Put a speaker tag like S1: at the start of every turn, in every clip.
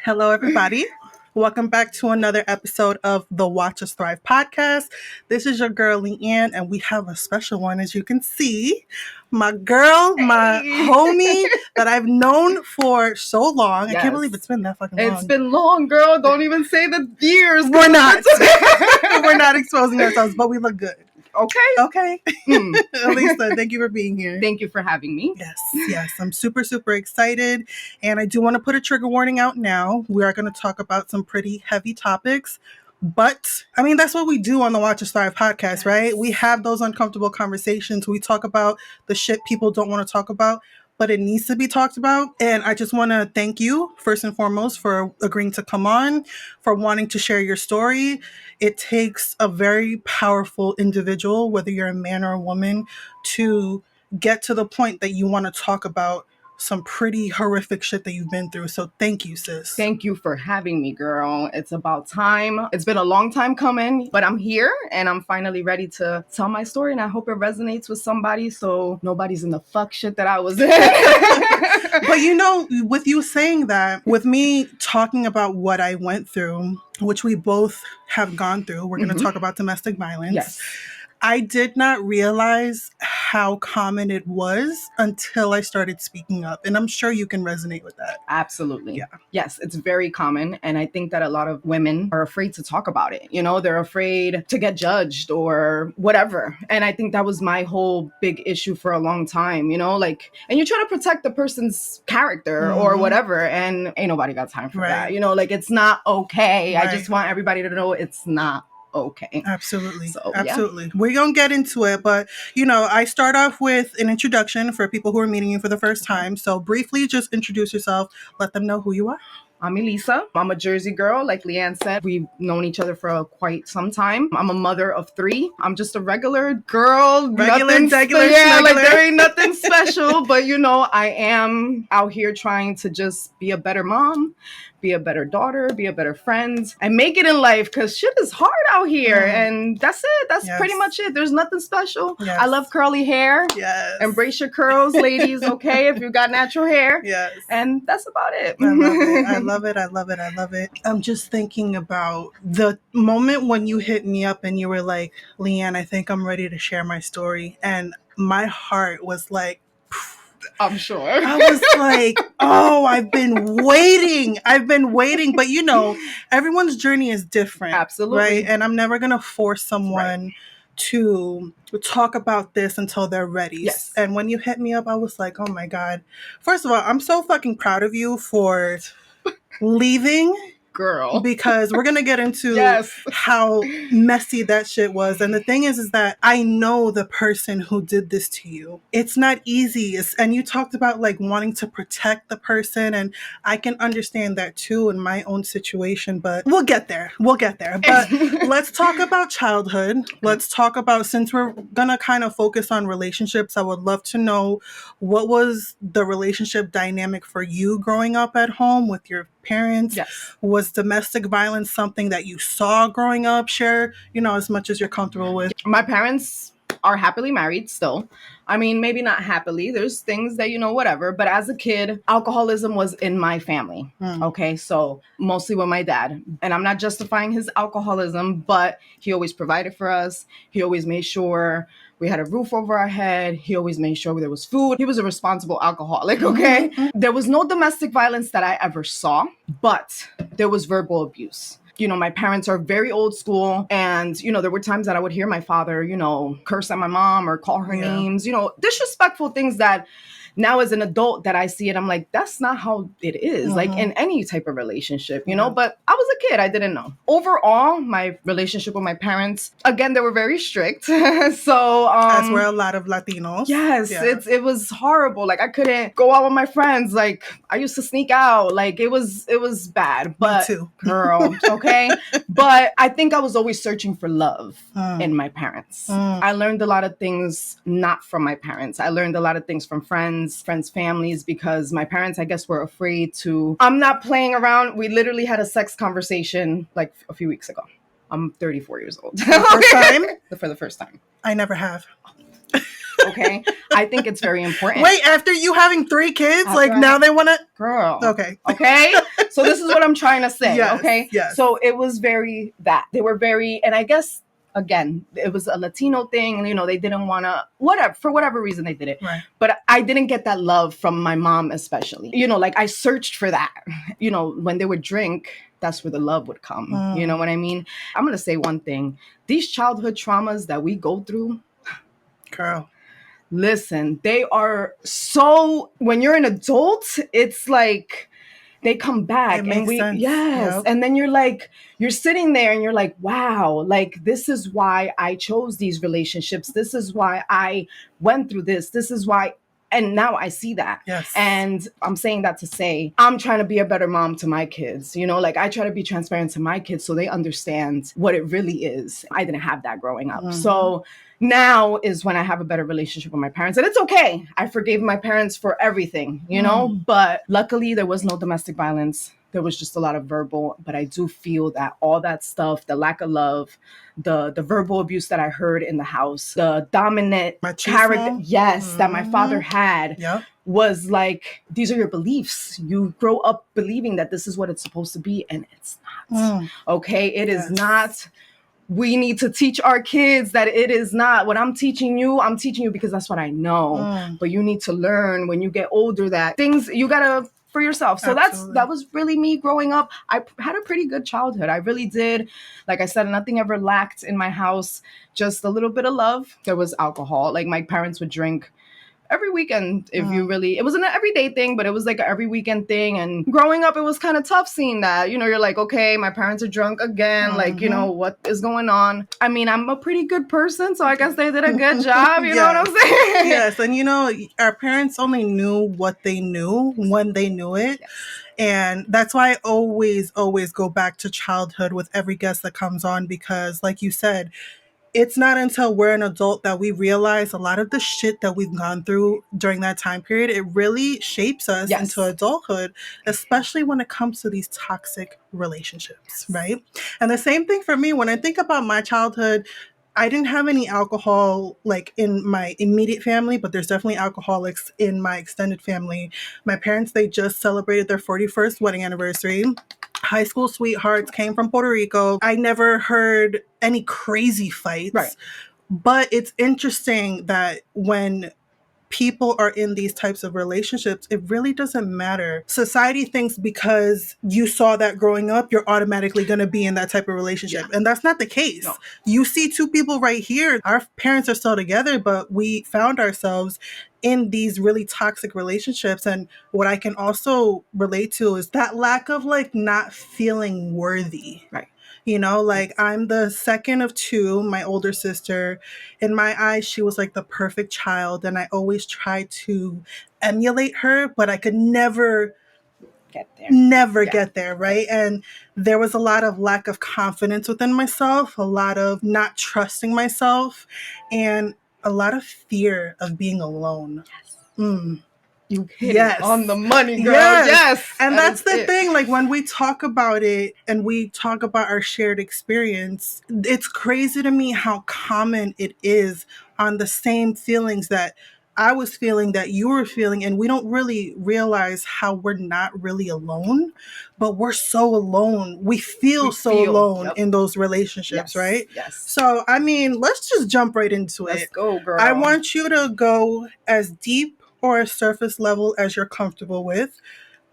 S1: Hello, everybody. Welcome back to another episode of the Watch Us Thrive podcast. This is your girl, Leanne, and we have a special one, as you can see. My girl, my homie that I've known for so long. Yes. I can't believe it's been that fucking long.
S2: It's been long, girl. Don't even say the years.
S1: We're not. We're not exposing ourselves, but we look good. Okay. Elisa, thank you for being here.
S2: Thank you for having me.
S1: Yes. I'm super excited. And I do want to put a trigger warning out now. We are going to talk about some pretty heavy topics. But, I mean, that's what we do on the Watch Us Thrive podcast, right? We have those uncomfortable conversations. We talk about the shit people don't want to talk about, but it needs to be talked about. And I just want to thank you, first and foremost, for agreeing to come on, for wanting to share your story. It takes a very powerful individual, whether you're a man or a woman, to get to the point that you want to talk about some pretty horrific shit that you've been through. So thank you, sis.
S2: Thank you for having me, girl. It's about time. It's been a long time coming, but I'm here and I'm finally ready to tell my story. And I hope it resonates with somebody so nobody's in the fuck shit that I was in.
S1: But you know, with you saying that, with me talking about what I went through, which we both have gone through, we're going to talk about domestic violence.
S2: Yes.
S1: I did not realize how common it was until I started speaking up. And I'm sure you can resonate with that.
S2: Absolutely.
S1: Yeah.
S2: Yes, it's very common. And I think that a lot of women are afraid to talk about it. You know, they're afraid to get judged or whatever. And I think that was my whole big issue for a long time, you know, like, and you try to protect the person's character or whatever. And ain't nobody got time for that. You know, like, it's not okay. Right. I just want everybody to know it's not okay.
S1: Absolutely. Yeah. We're going to get into it, but you know, I start off with an introduction for people who are meeting you for the first time. So briefly, just introduce yourself. Let them know who you are.
S2: I'm Elisa. I'm a Jersey girl. Like Leanne said, we've known each other for quite some time. I'm a mother of 3. I'm just a regular girl. Like there ain't nothing special, but you know, I am out here trying to just be a better mom, be a better daughter, be a better friend, and make it in life because shit is hard out here. And that's it. That's pretty much it. There's nothing special. Yes. I love curly hair.
S1: Yes.
S2: Embrace your curls, ladies, okay? If you got natural hair.
S1: Yes.
S2: And that's about it.
S1: I love it. I'm just thinking about the moment when you hit me up and you were like, Leanne, I think I'm ready to share my story. And my heart was like,
S2: I'm sure.
S1: I was like, oh, I've been waiting. But you know, everyone's journey is different.
S2: Absolutely.
S1: Right. And I'm never going to force someone to talk about this until they're ready.
S2: Yes.
S1: And when you hit me up, I was like, oh my God. First of all, I'm so fucking proud of you for leaving.
S2: Girl.
S1: Because we're going to get into how messy that shit was. And the thing is that I know the person who did this to you. It's not easy. And you talked about like wanting to protect the person. And I can understand that too in my own situation, but we'll get there. But let's talk about childhood. Let's talk about, since we're going to kind of focus on relationships, I would love to know, what was the relationship dynamic for you growing up at home with your parents?
S2: Yes.
S1: Was domestic violence something that you saw growing up? Share, you know, as much as you're comfortable with.
S2: My parents are happily married still. I mean, maybe not happily. There's things that, you know, whatever. But as a kid, alcoholism was in my family. Okay. So mostly with my dad. And I'm not justifying his alcoholism, but he always provided for us. He always made sure we had a roof over our head. He always made sure there was food. He was a responsible alcoholic, okay? There was no domestic violence that I ever saw, but there was verbal abuse. You know, my parents are very old school. And, you know, there were times that I would hear my father, you know, curse at my mom or call her names, you know, disrespectful things that now as an adult that I see it, I'm like, that's not how it is, like in any type of relationship, you know, but I was a kid. I didn't know. Overall, my relationship with my parents, again, they were very strict. So,
S1: as were a lot of Latinos.
S2: Yes, it was horrible. Like I couldn't go out with my friends. Like I used to sneak out. Like it was bad, but
S1: me too.
S2: Girl, okay. But I think I was always searching for love in my parents. I learned a lot of things not from my parents. I learned a lot of things from friends, families, because my parents, I guess, were afraid to. I'm not playing around. We literally had a sex conversation like a few weeks ago. I'm 34 years old.
S1: For the first time?
S2: For the first time.
S1: I never have.
S2: Okay. I think it's very important.
S1: Wait, after you having 3 kids,
S2: After
S1: like now they want to.
S2: Girl.
S1: Okay.
S2: Okay. So this is what I'm trying to say.
S1: Yes,
S2: Okay.
S1: yes.
S2: So it was very that. They were very, and I guess again, it was a Latino thing, and they didn't want to, whatever, for whatever reason they did it.
S1: Right.
S2: But I didn't get that love from my mom, especially. Like I searched for that. When they would drink, that's where the love would come. You know what I mean? I'm going to say one thing. These childhood traumas that we go through,
S1: girl,
S2: listen, they are so, when you're an adult, it's like they come back.
S1: It makes sense.
S2: Yes. Yep. And then you're sitting there and you're like, wow, like this is why I chose these relationships. This is why I went through this. This is why. And now I see that.
S1: Yes.
S2: And I'm saying that to say, I'm trying to be a better mom to my kids. Like I try to be transparent to my kids so they understand what it really is. I didn't have that growing up. So now is when I have a better relationship with my parents. And it's okay. I forgave my parents for everything, but luckily there was no domestic violence. There was just a lot of verbal, but I do feel that all that stuff, the lack of love, the verbal abuse that I heard in the house, the dominant character, that my father had, was like, these are your beliefs. You grow up believing that this is what it's supposed to be, and it's not. Okay, it is not. We need to teach our kids that it is not. What I'm teaching you because that's what I know. But you need to learn when you get older that things you gotta for yourself. So that was really me growing up. I had a pretty good childhood. I really did. Like I said, nothing ever lacked in my house. Just a little bit of love. There was alcohol. Like my parents would drink every weekend. If you really, it wasn't an everyday thing, but it was like an every weekend thing. And growing up, it was kind of tough seeing that. You're like, okay, my parents are drunk again. Like, what is going on? I mean, I'm a pretty good person, so I guess they did a good job. You know what I'm saying?
S1: Yes, and our parents only knew what they knew when they knew it. Yes. And that's why I always go back to childhood with every guest that comes on, because like you said, it's not until we're an adult that we realize a lot of the shit that we've gone through during that time period, it really shapes us into adulthood, especially when it comes to these toxic relationships, right? And the same thing for me, when I think about my childhood, I didn't have any alcohol like in my immediate family, but there's definitely alcoholics in my extended family. My parents, they just celebrated their 41st wedding anniversary. High school sweethearts, came from Puerto Rico. I never heard any crazy fights. Right. But it's interesting that when people are in these types of relationships, it really doesn't matter. Society thinks because you saw that growing up, you're automatically going to be in that type of relationship. Yeah. And that's not the case. No. You see 2 people right here. Our parents are still together, but we found ourselves in these really toxic relationships. And what I can also relate to is that lack of like not feeling worthy. Right. Like I'm the second of 2, my older sister. In my eyes, she was like the perfect child. And I always tried to emulate her, but I could never get there. Right. And there was a lot of lack of confidence within myself, a lot of not trusting myself, and a lot of fear of being alone. Yes.
S2: You hit it on the money, girl. Yes.
S1: And that's the thing. Like when we talk about it and we talk about our shared experience, it's crazy to me how common it is on the same feelings that I was feeling, that you were feeling, and we don't really realize how we're not really alone, but we're so alone. We feel so alone in those relationships, right? Yes. So, I mean, let's just jump right into it.
S2: Let's go, girl.
S1: I want you to go as deep or as surface level as you're comfortable with.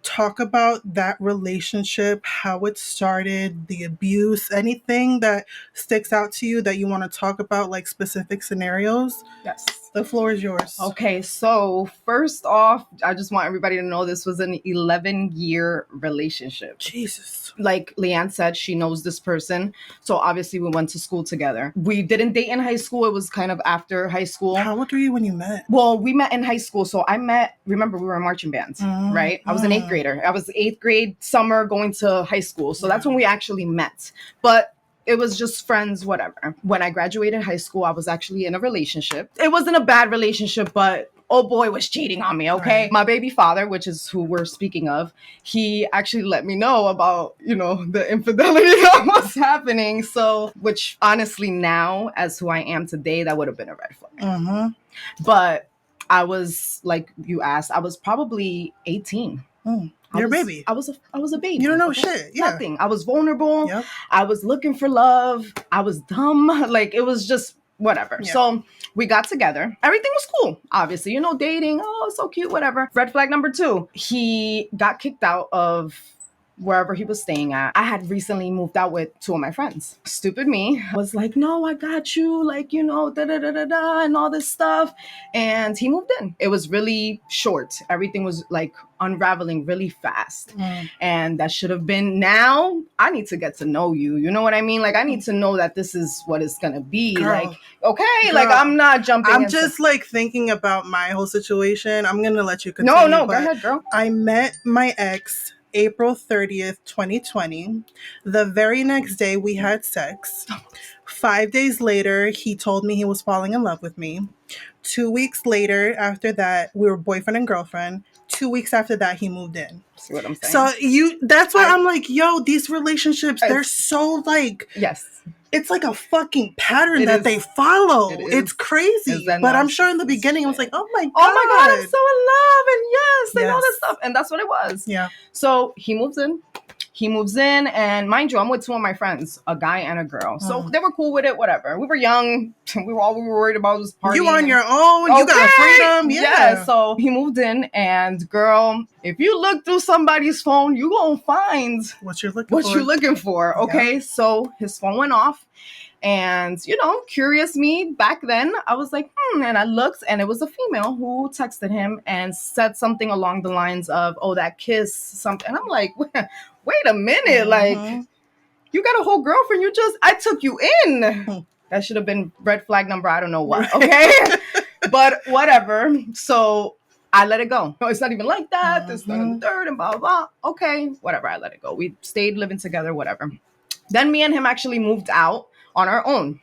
S1: Talk about that relationship, how it started, the abuse, anything that sticks out to you that you want to talk about, like specific scenarios.
S2: Yes.
S1: The floor is yours.
S2: Okay, so first off, I just want everybody to know this was an 11-year relationship.
S1: Jesus.
S2: Like Leanne said, she knows this person. So obviously we went to school together. We didn't date in high school. It was kind of after high school.
S1: How old were you when you met?
S2: Well, we met in high school. So remember we were in marching bands, right? I was an 8th grader. I was 8th grade summer going to high school. So that's when we actually met. But it was just friends, whatever. When I graduated high school, I was actually in a relationship. It wasn't a bad relationship, but old boy was cheating on me, okay?
S1: Right.
S2: My baby father, which is who we're speaking of, he actually let me know about, the infidelity that was happening. So, which honestly now, as who I am today, that would have been a red flag.
S1: Mm-hmm.
S2: But I was, like you asked, I was probably 18.
S1: You're a baby.
S2: I was a baby.
S1: You don't know shit. Yeah.
S2: Nothing. I was vulnerable.
S1: Yep.
S2: I was looking for love. I was dumb. Like, it was just whatever.
S1: Yeah.
S2: So we got together. Everything was cool. Obviously, dating. Oh, so cute, whatever. Red flag number 2. He got kicked out of wherever he was staying at. I had recently moved out with 2 of my friends. Stupid me was like, no, I got you, like, and all this stuff. And he moved in. It was really short. Everything was like unraveling really fast. And that should have been, now I need to get to know you. You know what I mean? Like, I need to know that this is what it's gonna be.
S1: Girl.
S2: Like, okay,
S1: Girl.
S2: like, I'm not jumping.
S1: I'm just like thinking about my whole situation. I'm gonna let you continue.
S2: No, go ahead, girl.
S1: I met my ex April 30th, 2020. The very next day we had sex. 5 days later, he told me he was falling in love with me. 2 weeks later, after that, we were boyfriend and girlfriend. 2 weeks after that, he moved in.
S2: See what I'm saying?
S1: So that's why I'm like, yo, these relationships, they're so like,
S2: yes.
S1: It's like a fucking pattern that they follow. It's crazy. But I'm sure in the beginning, I was like, oh my God.
S2: Oh my God, I'm so in love. And yes, and all this stuff. And that's what it was.
S1: Yeah.
S2: So he moves in. And mind you, I'm with 2 of my friends, a guy and a girl. So they were cool with it, whatever. We were young. All we were worried about was partying.
S1: You on your own. Okay. You got freedom. Yeah.
S2: So he moved in. And girl, if you look through somebody's phone, you gonna find
S1: what you're looking for.
S2: Okay. Yeah. So his phone went off. And, curious me back then, I was like, and I looked, and it was a female who texted him and said something along the lines of, oh, that kiss, something. And I'm like, wait a minute, like, you got a whole girlfriend, I took you in. That should have been red flag number, I don't know what, okay? But whatever. So I let it go. No, it's not even like that. This, that, and the third, and blah, blah, blah. Okay, whatever, I let it go. We stayed living together, whatever. Then me and him actually moved out on our own.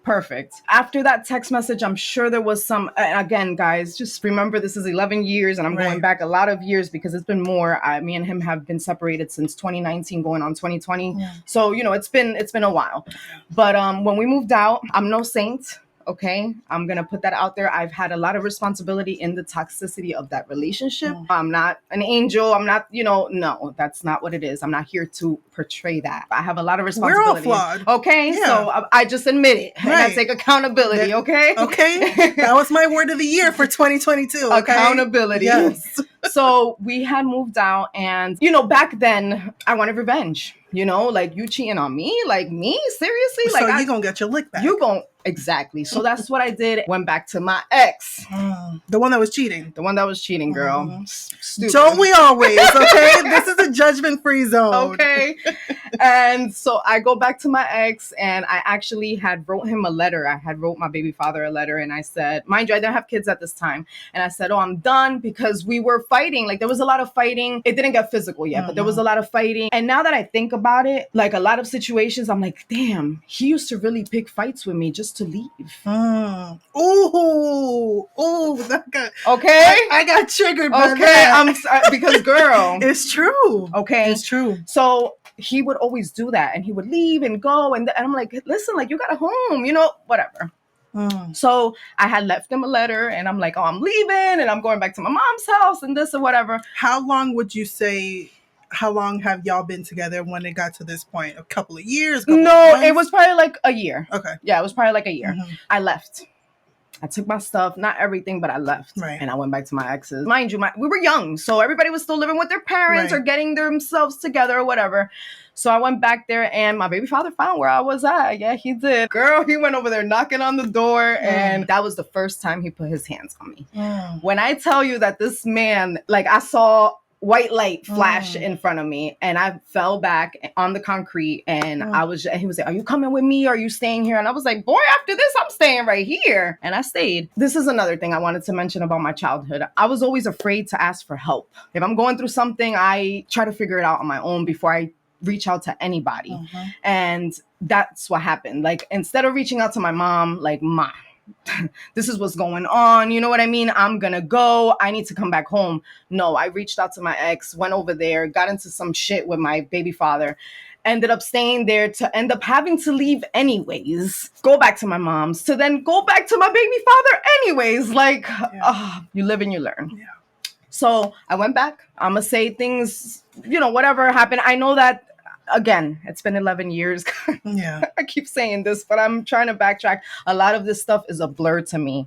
S2: Perfect. After that text message, I'm sure there was some, again, guys, just remember this is 11 years and I'm going back a lot of years because it's been more. Me and him have been separated since 2019 going on 2020. Yeah. So, it's been a while. But when we moved out, I'm no saint. Okay, I'm going to put that out there. I've had a lot of responsibility in the toxicity of that relationship. I'm not an angel. I'm not, no, that's not what it is. I'm not here to portray that. I have a lot of responsibility.
S1: We're all flawed.
S2: Okay, yeah. So I just admit it. And I take accountability, okay?
S1: Okay, that was my word of the year for 2022. Okay?
S2: Accountability. Yes. So we had moved out and, back then I wanted revenge. Like you cheating on me? Like me? Seriously?
S1: So you gonna get your lick back.
S2: Exactly. So that's what I did. Went back to my ex.
S1: The one that was cheating.
S2: The one that was cheating, girl. Stupid.
S1: Don't we always, okay? This is a judgment-free zone.
S2: Okay. And so I go back to my ex and I actually had wrote him a letter. I had wrote my baby father a letter and I said, mind you, I didn't have kids at this time. And I said, I'm done because we were fighting. Like there was a lot of fighting. It didn't get physical yet, but there was a lot of fighting. And now that I think about it, like a lot of situations, I'm like, damn, he used to really pick fights with me just to leave.
S1: That got
S2: okay.
S1: I got triggered by
S2: okay,
S1: that.
S2: Because girl,
S1: it's true.
S2: Okay,
S1: it's true.
S2: So he would always do that, and he would leave and go, and I'm like, listen, like you got a home, whatever. So I had left him a letter, and I'm like, I'm leaving, and I'm going back to my mom's house, and this or whatever.
S1: How long would you say? How long have y'all been together when it got to this point? A couple of years?
S2: It was probably like a year.
S1: Okay.
S2: Yeah, it was probably like a year. I left. I took my stuff, not everything, but I left.
S1: Right.
S2: And I went back to my exes. Mind you, we were young, so everybody was still living with their parents or getting themselves together or whatever. So I went back there and my baby father found where I was at. Yeah, he did. Girl, he went over there knocking on the door and that was the first time he put his hands on me. When I tell you that this man, like I saw white light flash in front of me and I fell back on the concrete and he was like, are you coming with me? Are you staying here? And I was like, boy, after this, I'm staying right here. And I stayed. This is another thing I wanted to mention about my childhood. I was always afraid to ask for help. If I'm going through something, I try to figure it out on my own before I reach out to anybody. And that's what happened. Like, instead of reaching out to my mom, like, Ma, this is what's going on. You know what I mean? I'm going to go. I need to come back home. No, I reached out to my ex, went over there, got into some shit with my baby father, ended up staying there to end up having to leave anyways, go back to my mom's, to then go back to my baby father anyways. Like, you live and you learn.
S1: Yeah.
S2: So I went back. I'm going to say things, whatever happened. I know that, again, it's been 11 years.
S1: Yeah.
S2: I keep saying this, but I'm trying to backtrack. A lot of this stuff is a blur to me.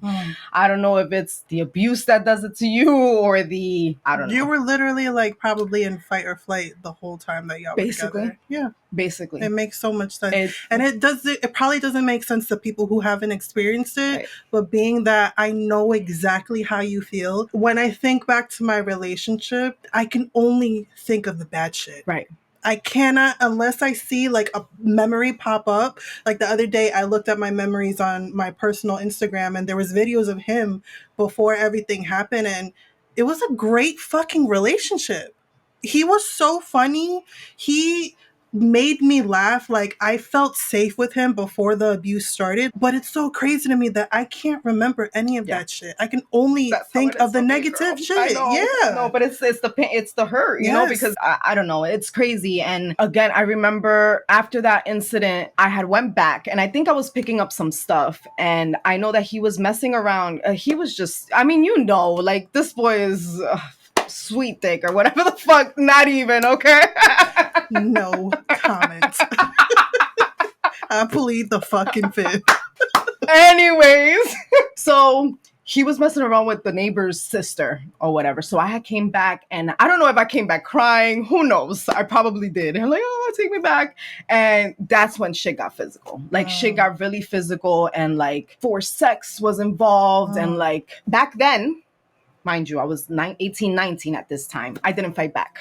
S2: I don't know if it's the abuse that does it to you or I don't know.
S1: You were literally like probably in fight or flight the whole time that y'all were together. Yeah.
S2: Basically.
S1: It makes so much sense. It probably doesn't make sense to people who haven't experienced it, right. But being that I know exactly how you feel, when I think back to my relationship, I can only think of the bad shit.
S2: Right.
S1: I cannot, unless I see like a memory pop up. Like the other day, I looked at my memories on my personal Instagram and there was videos of him before everything happened. And it was a great fucking relationship. He was so funny. He made me laugh. Like I felt safe with him before the abuse started. But it's so crazy to me that I can't remember any of that shit. I can only think of the negative shit.
S2: I know,
S1: yeah.
S2: No, but it's the pain, it's the hurt, you know, because I don't know, it's crazy. And again, I remember after that incident, I had went back and I think I was picking up some stuff. And I know that he was messing around. He was just, I mean, like this boy is sweet dick or whatever the fuck. Not even, okay?
S1: No comment. I plead the fucking fifth.
S2: Anyways, so he was messing around with the neighbor's sister or whatever. So I came back and I don't know if I came back crying. Who knows? I probably did. I'm like, oh, take me back. And that's when shit got physical. Like shit got really physical and like forced sex was involved. And like back then, mind you, I was 18, 19 at this time. I didn't fight back.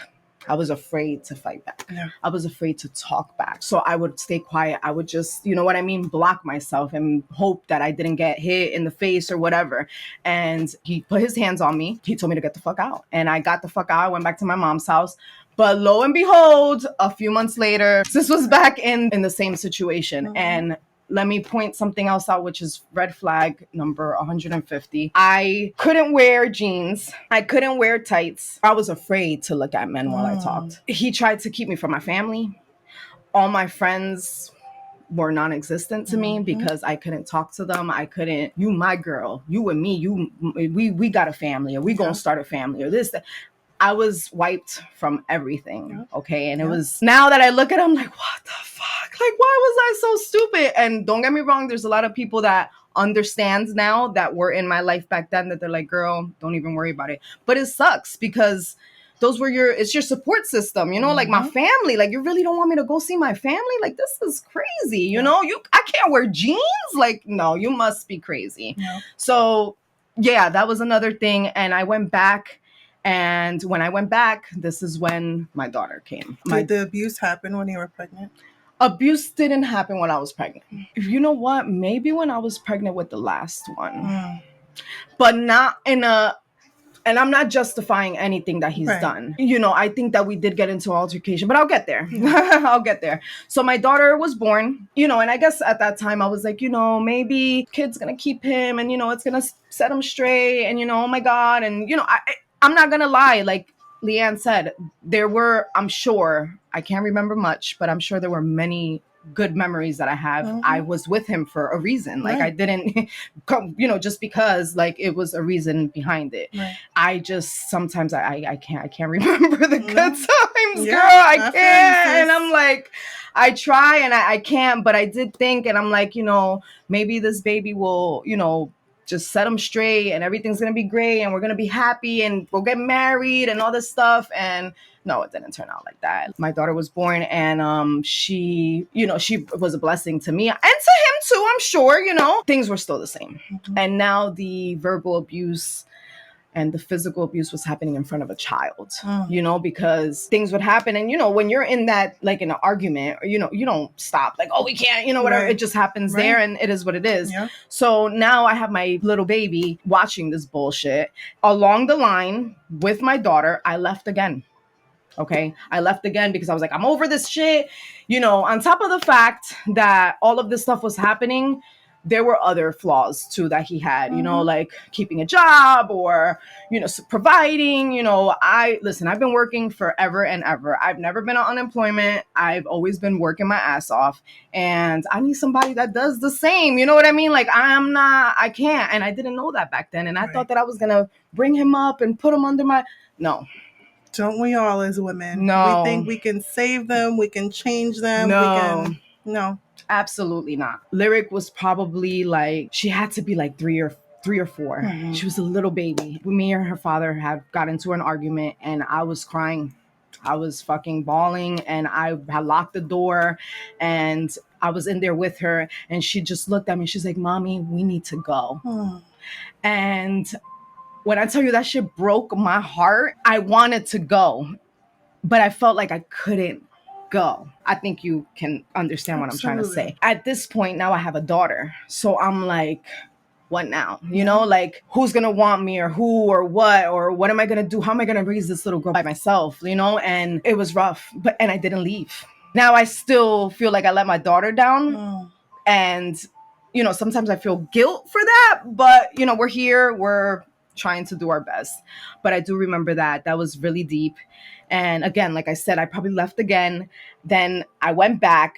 S2: I was afraid to fight back. Yeah. I was afraid to talk back. So I would stay quiet. I would just, you know what I mean, block myself and hope that I didn't get hit in the face or whatever. And he put his hands on me. He told me to get the fuck out. And I got the fuck out. I went back to my mom's house. But lo and behold, a few months later, this was back in the same situation. And let me point something else out, which is red flag number 150. I couldn't wear jeans. I couldn't wear tights. I was afraid to look at men while I talked. He tried to keep me from my family. All my friends were non-existent to me because I couldn't talk to them. I couldn't, you my girl, you and me, we got a family, or we gonna start a family, or this, that. I was wiped from everything, okay? And it was, now that I look at it, I'm like, what the fuck? Like, why was I so stupid? And don't get me wrong, there's a lot of people that understands now that were in my life back then that they're like, girl, don't even worry about it. But it sucks because those were it's your support system, you know, like my family. Like, you really don't want me to go see my family? Like, this is crazy, you know? I can't wear jeans? Like, no, you must be crazy. Yeah. So, yeah, that was another thing. And I went back. And when I went back, this is when my daughter came.
S1: Did the abuse happen when you were pregnant?
S2: Abuse didn't happen when I was pregnant. You know what? Maybe when I was pregnant with the last one. But not in a... And I'm not justifying anything that he's done. You know, I think that we did get into altercation, but I'll get there. I'll get there. So my daughter was born, you know, and I guess at that time I was like, you know, maybe kid's going to keep him and, you know, it's going to set him straight and, you know, oh my God. And, you know, I'm not going to lie. Like Leanne said, there were, I'm sure, I can't remember much, but I'm sure there were many good memories that I have. I was with him for a reason. Like I didn't come, you know, just because like it was a reason behind it. I just, sometimes I can't remember the good times, girl. I can't. And I'm like, I try and I can't, but I did think, and I'm like, you know, maybe this baby will, you know, just set them straight and everything's going to be great and we're going to be happy and we'll get married and all this stuff. And no, it didn't turn out like that. My daughter was born and she, you know, she was a blessing to me and to him too, I'm sure, you know, things were still the same. And now the verbal abuse and the physical abuse was happening in front of a child, you know, because things would happen. And, you know, when you're in that, like in an argument, you know, you don't stop like, oh, we can't, you know, whatever. It just happens there and it is what it is. So now I have my little baby watching this bullshit. Along the line with my daughter, I left again. Okay. I left again because I was like, I'm over this shit. You know, on top of the fact that all of this stuff was happening, there were other flaws too that he had, you know, like keeping a job or, you know, providing, you know. I've been working forever and ever. I've never been on unemployment. I've always been working my ass off, and I need somebody that does the same. You know what I mean? Like I can't. And I didn't know that back then. And I thought that I was going to bring him up and put him under my, no.
S1: Don't we all as women?
S2: No.
S1: We think we can save them. We can change them.
S2: No.
S1: No.
S2: Absolutely not. Lyric was probably like, she had to be like three or four. She was a little baby. Me and her father had got into an argument, and I was crying. I was fucking bawling, and I had locked the door, and I was in there with her, and she just looked at me. She's like, "Mommy, we need to go." And when I tell you that shit broke my heart, I wanted to go, but I felt like I couldn't go. I think you can understand what I'm trying to say. At this point, now I have a daughter. So I'm like, what now? You know, like, who's going to want me, or who, or what am I going to do? How am I going to raise this little girl by myself? You know, and it was rough, and I didn't leave. Now I still feel like I let my daughter down. And, you know, sometimes I feel guilt for that, but, you know, we're here, we're trying to do our best. But I do remember that was really deep. And again, like I said, I probably left again. Then I went back.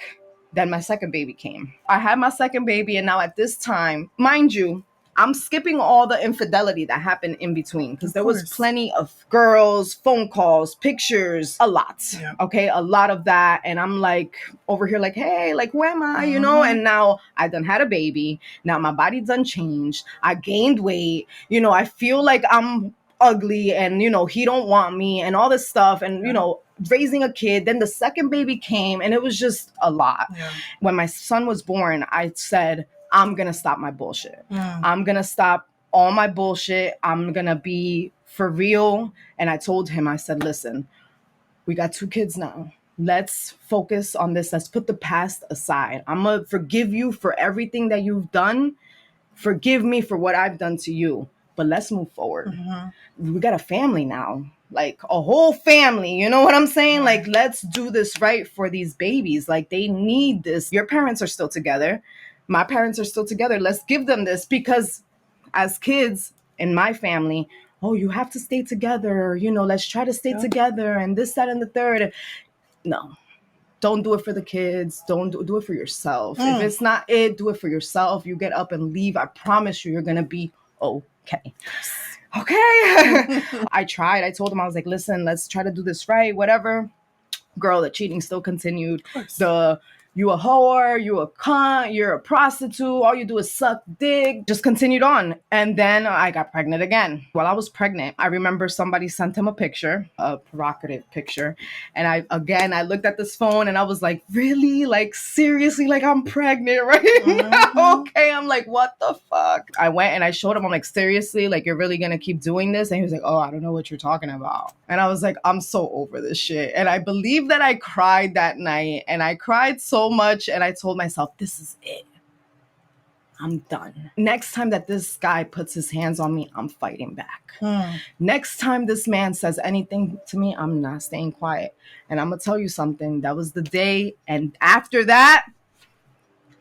S2: Then my second baby came. I had my second baby. And now at this time, mind you, I'm skipping all the infidelity that happened in between, because there was plenty of girls, phone calls, pictures, a lot. Yeah. Okay, a lot of that. And I'm like over here like, hey, like, who am I? You know, and now I done had a baby. Now my body done changed. I gained weight. You know, I feel like I'm ugly, and, you know, he don't want me and all this stuff. And, you know, raising a kid. Then the second baby came, and it was just a lot. Yeah. When my son was born, I said, I'm going to stop my bullshit. I'm going to stop all my bullshit. I'm going to be for real. And I told him, I said, listen, we got 2 kids now. Let's focus on this. Let's put the past aside. I'm going to forgive you for everything that you've done. Forgive me for what I've done to you. But let's move forward. We got a family now. Like a whole family, you know what I'm saying? Right. Like, let's do this right for these babies. Like, they need this. Your parents are still together. My parents are still together. Let's give them this, because as kids in my family, oh, you have to stay together. You know, let's try to stay together, and this, that, and the third. No, don't do it for the kids. Don't do it for yourself. If it's not it, do it for yourself. You get up and leave. I promise you, you're going to be okay. Okay. I tried. I told him, I was like, listen, let's try to do this right, whatever. Girl, the cheating still continued. You a whore, you a cunt, you're a prostitute, all you do is suck dick. Just continued on. And then I got pregnant again. While I was pregnant, I remember somebody sent him a picture, a provocative picture. And I looked at this phone, and I was like, really? Like, seriously? Like, I'm pregnant right now? Okay. I'm like, what the fuck? I went and I showed him, I'm like, seriously? Like, you're really gonna keep doing this? And he was like, oh, I don't know what you're talking about. And I was like, I'm so over this shit. And I believe that I cried that night, and I cried so much, and I told myself, this is it. I'm done. Next time that this guy puts his hands on me, I'm fighting back. Next time this man says anything to me, I'm not staying quiet. And I'm gonna tell you something. That was the day. And after that,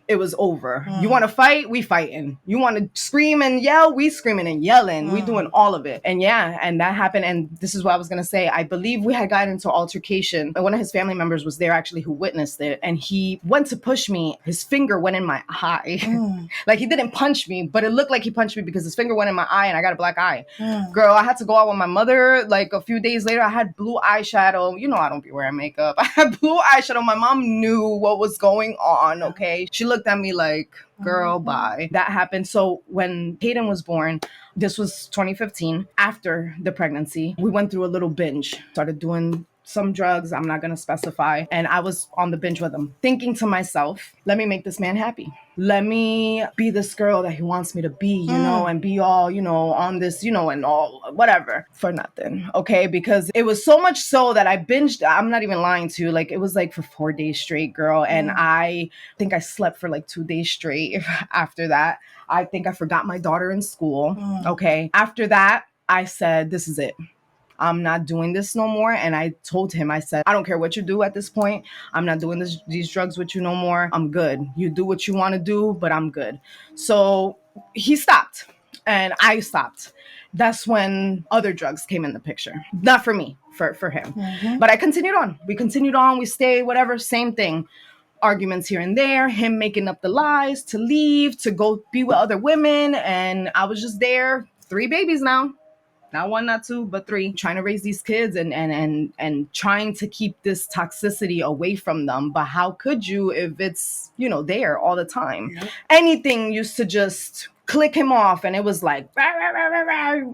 S2: it was over. You want to fight? We fighting. You want to scream and yell? We screaming and yelling. We doing all of it. And yeah, and that happened. And this is what I was going to say. I believe we had gotten into altercation. And one of his family members was there actually who witnessed it. And he went to push me. His finger went in my eye. Like, he didn't punch me, but it looked like he punched me because his finger went in my eye, and I got a black eye. Girl, I had to go out with my mother. Like, a few days later, I had blue eyeshadow. You know, I don't be wearing makeup. I had blue eyeshadow. My mom knew what was going on. Okay. She looked at me like, girl, bye. That happened. So when Hayden was born, this was 2015, after the pregnancy, we went through a little binge, started doing some drugs. I'm not going to specify. And I was on the bench with him, thinking to myself, let me make this man happy. Let me be this girl that he wants me to be, you know, and be all, you know, on this, you know, and all whatever for nothing. Okay. Because it was so much so that I binged. I'm not even lying to you. Like, it was like for 4 days straight, girl. And I think I slept for like 2 days straight after that. I think I forgot my daughter in school. Okay. After that, I said, this is it. I'm not doing this no more. And I told him, I said, I don't care what you do at this point. I'm not doing these drugs with you no more. I'm good. You do what you want to do, but I'm good. So he stopped and I stopped. That's when other drugs came in the picture. Not for me, for him. But I continued on. We continued on. We stayed, whatever, same thing. Arguments here and there, him making up the lies to leave, to go be with other women. And I was just there, 3 babies now. Not 1, not 2, but 3, trying to raise these kids and trying to keep this toxicity away from them. But how could you if it's, there all the time? Yep. Anything used to just click him off, and it was like, rah, rah, rah, rah, rah,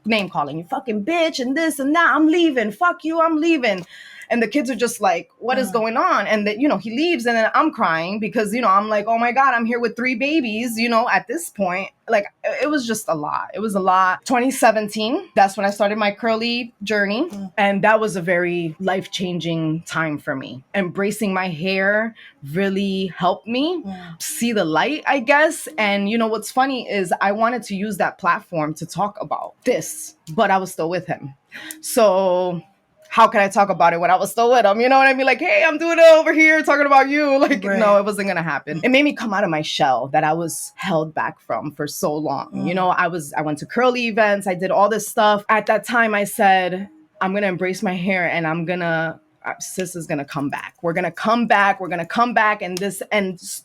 S2: name calling, you fucking bitch, and this and that, I'm leaving, fuck you, I'm leaving. And the kids are just like, what is going on? And that, he leaves, and then I'm crying because, I'm like, oh my God, I'm here with 3 babies, at this point. Like, it was just a lot. It was a lot. 2017, that's when I started my curly journey. And that was a very life-changing time for me. Embracing my hair really helped me see the light, I guess. And what's funny is I wanted to use that platform to talk about this, but I was still with him. So how could I talk about it when I was still with him? You know what I mean? Like, hey, I'm doing it over here talking about you. Like, right. No, it wasn't going to happen. It made me come out of my shell that I was held back from for so long. I went to curly events. I did all this stuff. At that time, I said, I'm going to embrace my hair and sis is going to come back. We're going to come back. We're going to come back. And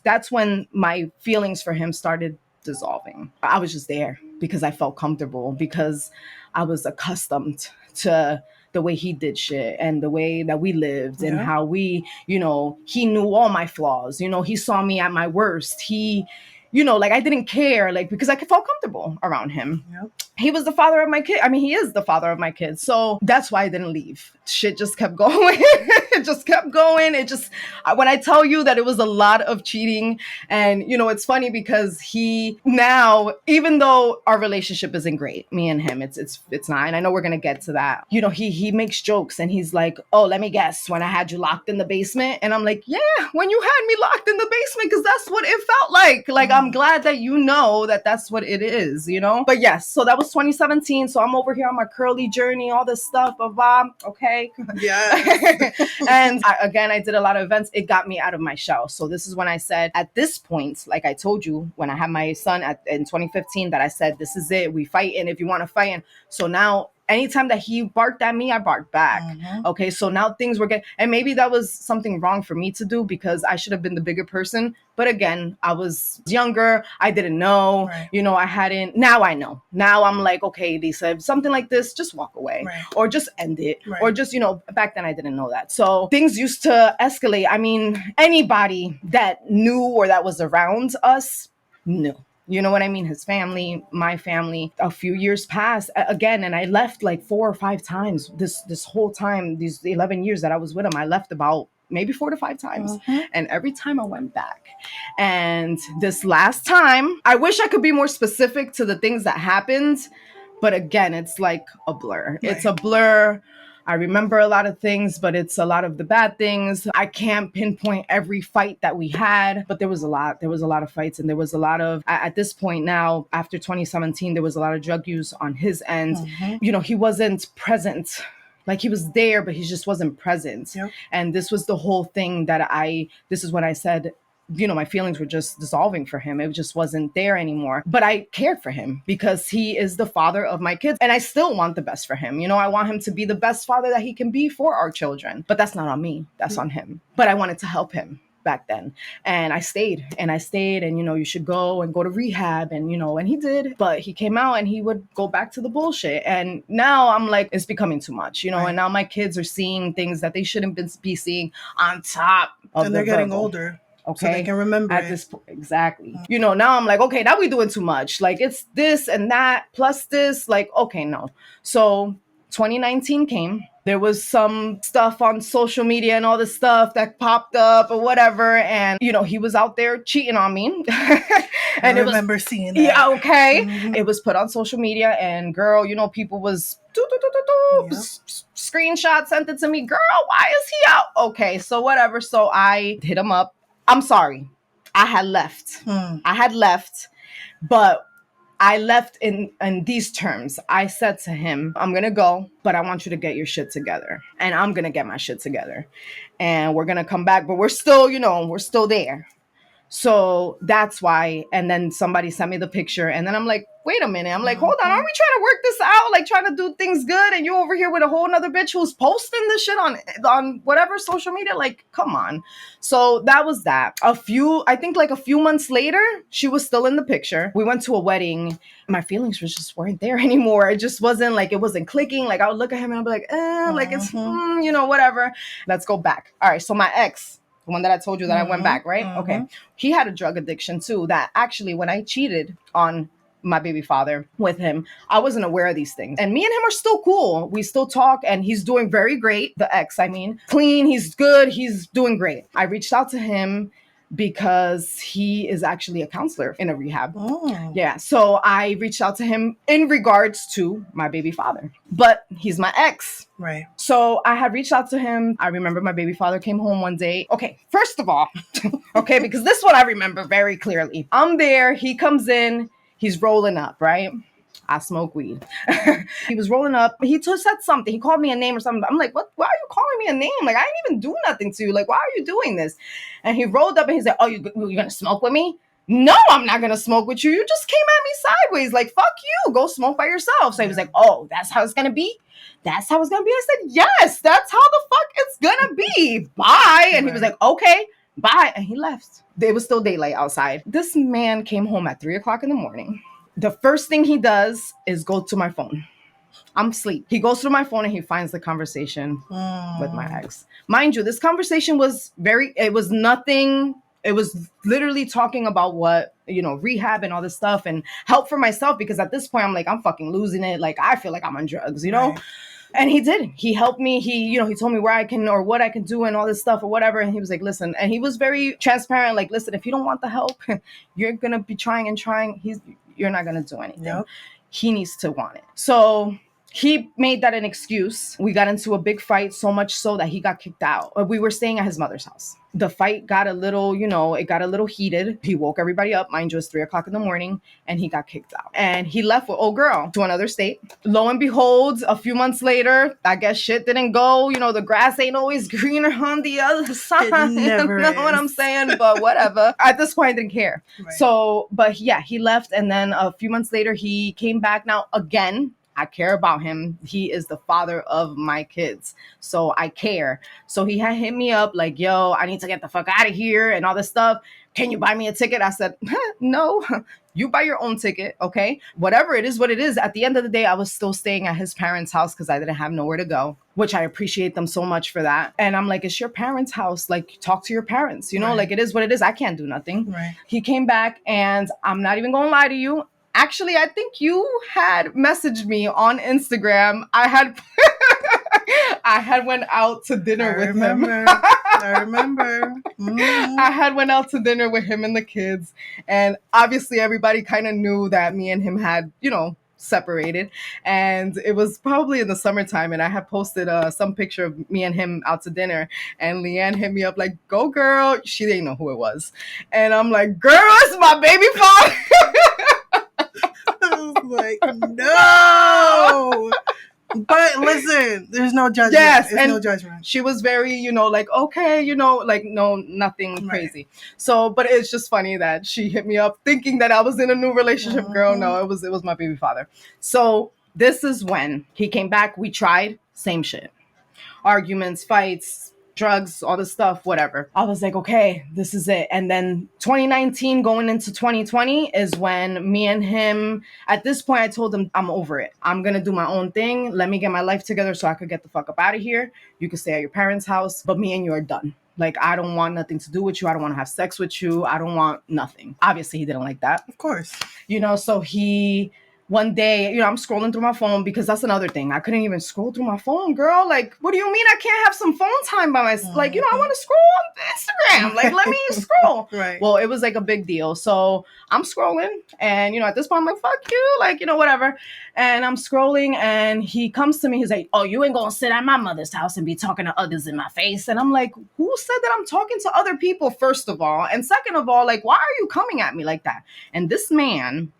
S2: that's when my feelings for him started dissolving. I was just there because I felt comfortable, because I was accustomed to the way he did shit and the way that we lived and how we, he knew all my flaws. He saw me at my worst. He, I didn't care, because I felt comfortable around him. Yep. He was the father of my kid. I mean, he is the father of my kids. So that's why I didn't leave. Shit just kept going. It just kept going. When I tell you that it was a lot of cheating, and, it's funny because he now, even though our relationship isn't great, me and him, it's not. And I know we're going to get to that. He makes jokes and he's like, oh, let me guess, when I had you locked in the basement. And I'm like, yeah, when you had me locked in the basement, because that's what it felt like. I'm glad that that that's what it is, But yes, so that was 2017. So I'm over here on my curly journey, all this stuff. Okay. Yeah. And I did a lot of events. It got me out of my shell. So this is when I said, at this point, like I told you, when I had my son in 2015, that I said, this is it. We fighting if you want to fight. And so now, anytime that he barked at me, I barked back. Okay, so now things were getting, and maybe that was something wrong for me to do because I should have been the bigger person. But again, I was younger. I didn't know, I hadn't. Now I know. Now I'm like, okay, Lisa, if something like this, just walk away or just end it or just, back then I didn't know that. So things used to escalate. I mean, anybody that knew or that was around us knew. You know what I mean? His family, my family. A few years passed again, and I left like 4 or 5 times. This whole time, these 11 years that I was with him, I left about maybe 4 to 5 times. And every time I went back. And this last time, I wish I could be more specific to the things that happened. But again, it's like a blur. Right. It's a blur. I remember a lot of things, but it's a lot of the bad things. I can't pinpoint every fight that we had, but there was a lot. There was a lot of fights, and there was a lot of, at this point now, after 2017, there was a lot of drug use on his end. He wasn't present. Like, he was there, but he just wasn't present. Yep. And this was the whole thing this is when I said, my feelings were just dissolving for him. It just wasn't there anymore. But I cared for him because he is the father of my kids. And I still want the best for him. I want him to be the best father that he can be for our children. But that's not on me. That's on him. But I wanted to help him back then. And I stayed and, you should go to rehab and, and he did, but he came out and he would go back to the bullshit. And now I'm like, it's becoming too much, and now my kids are seeing things that they shouldn't be seeing on top of
S1: and they're getting older. Okay. So they can remember
S2: at this point. Exactly. Now I'm like, okay, now we're doing too much. Like, it's this and that plus this. Like, okay, no. So 2019 came. There was some stuff on social media and all this stuff that popped up or whatever. And, he was out there cheating on me.
S1: And I remember seeing that.
S2: Yeah, okay. It was put on social media and girl, people was screenshot sent it to me. Girl, why is he out? Okay, so whatever. So I hit him up. I'm sorry. I had left. But I left in these terms. I said to him, I'm going to go, but I want you to get your shit together. And I'm going to get my shit together. And we're going to come back, but we're still, we're still there. So that's why. And then somebody sent me the picture. And then I'm like, wait a minute. I'm like, hold on. Aren't we trying to work this out? Like trying to do things good. And you over here with a whole nother bitch who's posting this shit on whatever social media. Like, come on. So that was that. I think like a few months later, she was still in the picture. We went to a wedding. My feelings just weren't there anymore. It just wasn't like, it wasn't clicking. Like I would look at him and I'd be like, like it's, whatever. Let's go back. All right. So my ex, the one that I told you that I went back, right? Okay. He had a drug addiction too, that actually when I cheated on my baby father with him, I wasn't aware of these things. And me and him are still cool. We still talk and he's doing very great. The ex, I mean, clean, he's good, he's doing great. I reached out to him because he is actually a counselor in a rehab. Oh. Yeah. So I reached out to him in regards to my baby father, but he's my ex.
S1: Right.
S2: So I had reached out to him. I remember my baby father came home one day. Okay. First of all, okay, because this one I remember very clearly. I'm there. He comes in. He's rolling up, right? I smoke weed. He was rolling up. He just said something. He called me a name or something. I'm like, what? Why are you calling me a name? Like, I didn't even do nothing to you. Like, why are you doing this? And he rolled up and he's like, oh, you're going to smoke with me? No, I'm not going to smoke with you. You just came at me sideways. Like, fuck you. Go smoke by yourself. So he was like, oh, that's how it's going to be? That's how it's going to be? I said, yes, that's how the fuck it's going to be. Bye. And he was like, okay, bye. And he left. It was still daylight outside. This man came home at 3:00 in the morning. The first thing he does is go to my phone. I'm asleep. He goes through my phone and he finds the conversation with my ex. Mind you, this conversation was it was nothing. It was literally talking about what, rehab and all this stuff and help for myself. Because at this point, I'm like, I'm fucking losing it. Like, I feel like I'm on drugs, Right. And he did. He helped me. He told me where I can or what I can do and all this stuff or whatever. And he was like, listen, and he was very transparent. Like, listen, if you don't want the help, you're going to be trying and trying. You're not going to do anything. Yep. He needs to want it. So he made that an excuse. We got into a big fight, so much so that he got kicked out. We were staying at his mother's house. The fight got a little, it got a little heated. He woke everybody up. Mind you, it's 3:00 in the morning and he got kicked out. And he left with old girl to another state. Lo and behold, a few months later, I guess shit didn't go. The grass ain't always greener on the other side.
S1: It never
S2: you know what I'm saying? But whatever. At this point, I didn't care. Right. So, but yeah, he left. And then a few months later, he came back. Now, again, I care about him. He is the father of my kids. So I care. So he had hit me up like, yo, I need to get the fuck out of here and all this stuff. Can you buy me a ticket? I said, no, you buy your own ticket. Okay. Whatever it is, what it is. At the end of the day, I was still staying at his parents' house because I didn't have nowhere to go, which I appreciate them so much for that. And I'm like, it's your parents' house. Like, talk to your parents, right. Like it is what it is. I can't do nothing.
S1: Right.
S2: He came back and I'm not even going to lie to you. Actually, I think you had messaged me on Instagram. I had went out to dinner with him.
S1: I remember. Mm-hmm.
S2: I had went out to dinner with him and the kids. And obviously everybody kind of knew that me and him had, separated. And it was probably in the summertime. And I had posted some picture of me and him out to dinner. And Leanne hit me up like, go girl. She didn't know who it was. And I'm like, girl, it's my baby father.
S1: I was like, no. But listen, there's no judgment.
S2: Yes,
S1: there's
S2: and
S1: no judgment.
S2: She was very, like, okay, like, no, nothing crazy. So, but it's just funny that she hit me up thinking that I was in a new relationship. Mm-hmm. Girl, no, it was my baby father. So this is when he came back. We tried, same shit. Arguments, fights, drugs, all this stuff, whatever. I was like, okay, this is it. And then 2019 going into 2020 is when me and him, at this point, I told him I'm over it. I'm going to do my own thing. Let me get my life together so I could get the fuck up out of here. You can stay at your parents' house, but me and you are done. Like, I don't want nothing to do with you. I don't want to have sex with you. I don't want nothing. Obviously, he didn't like that.
S1: Of course.
S2: So one day, I'm scrolling through my phone because that's another thing. I couldn't even scroll through my phone, girl. Like, what do you mean I can't have some phone time by myself? Mm-hmm. Like, I want to scroll on Instagram. Like, let me scroll.
S1: Right.
S2: Well, it was like a big deal. So I'm scrolling and, at this point I'm like, fuck you. Like, whatever. And I'm scrolling and he comes to me. He's like, oh, you ain't going to sit at my mother's house and be talking to others in my face. And I'm like, who said that I'm talking to other people, first of all? And second of all, like, why are you coming at me like that? And this man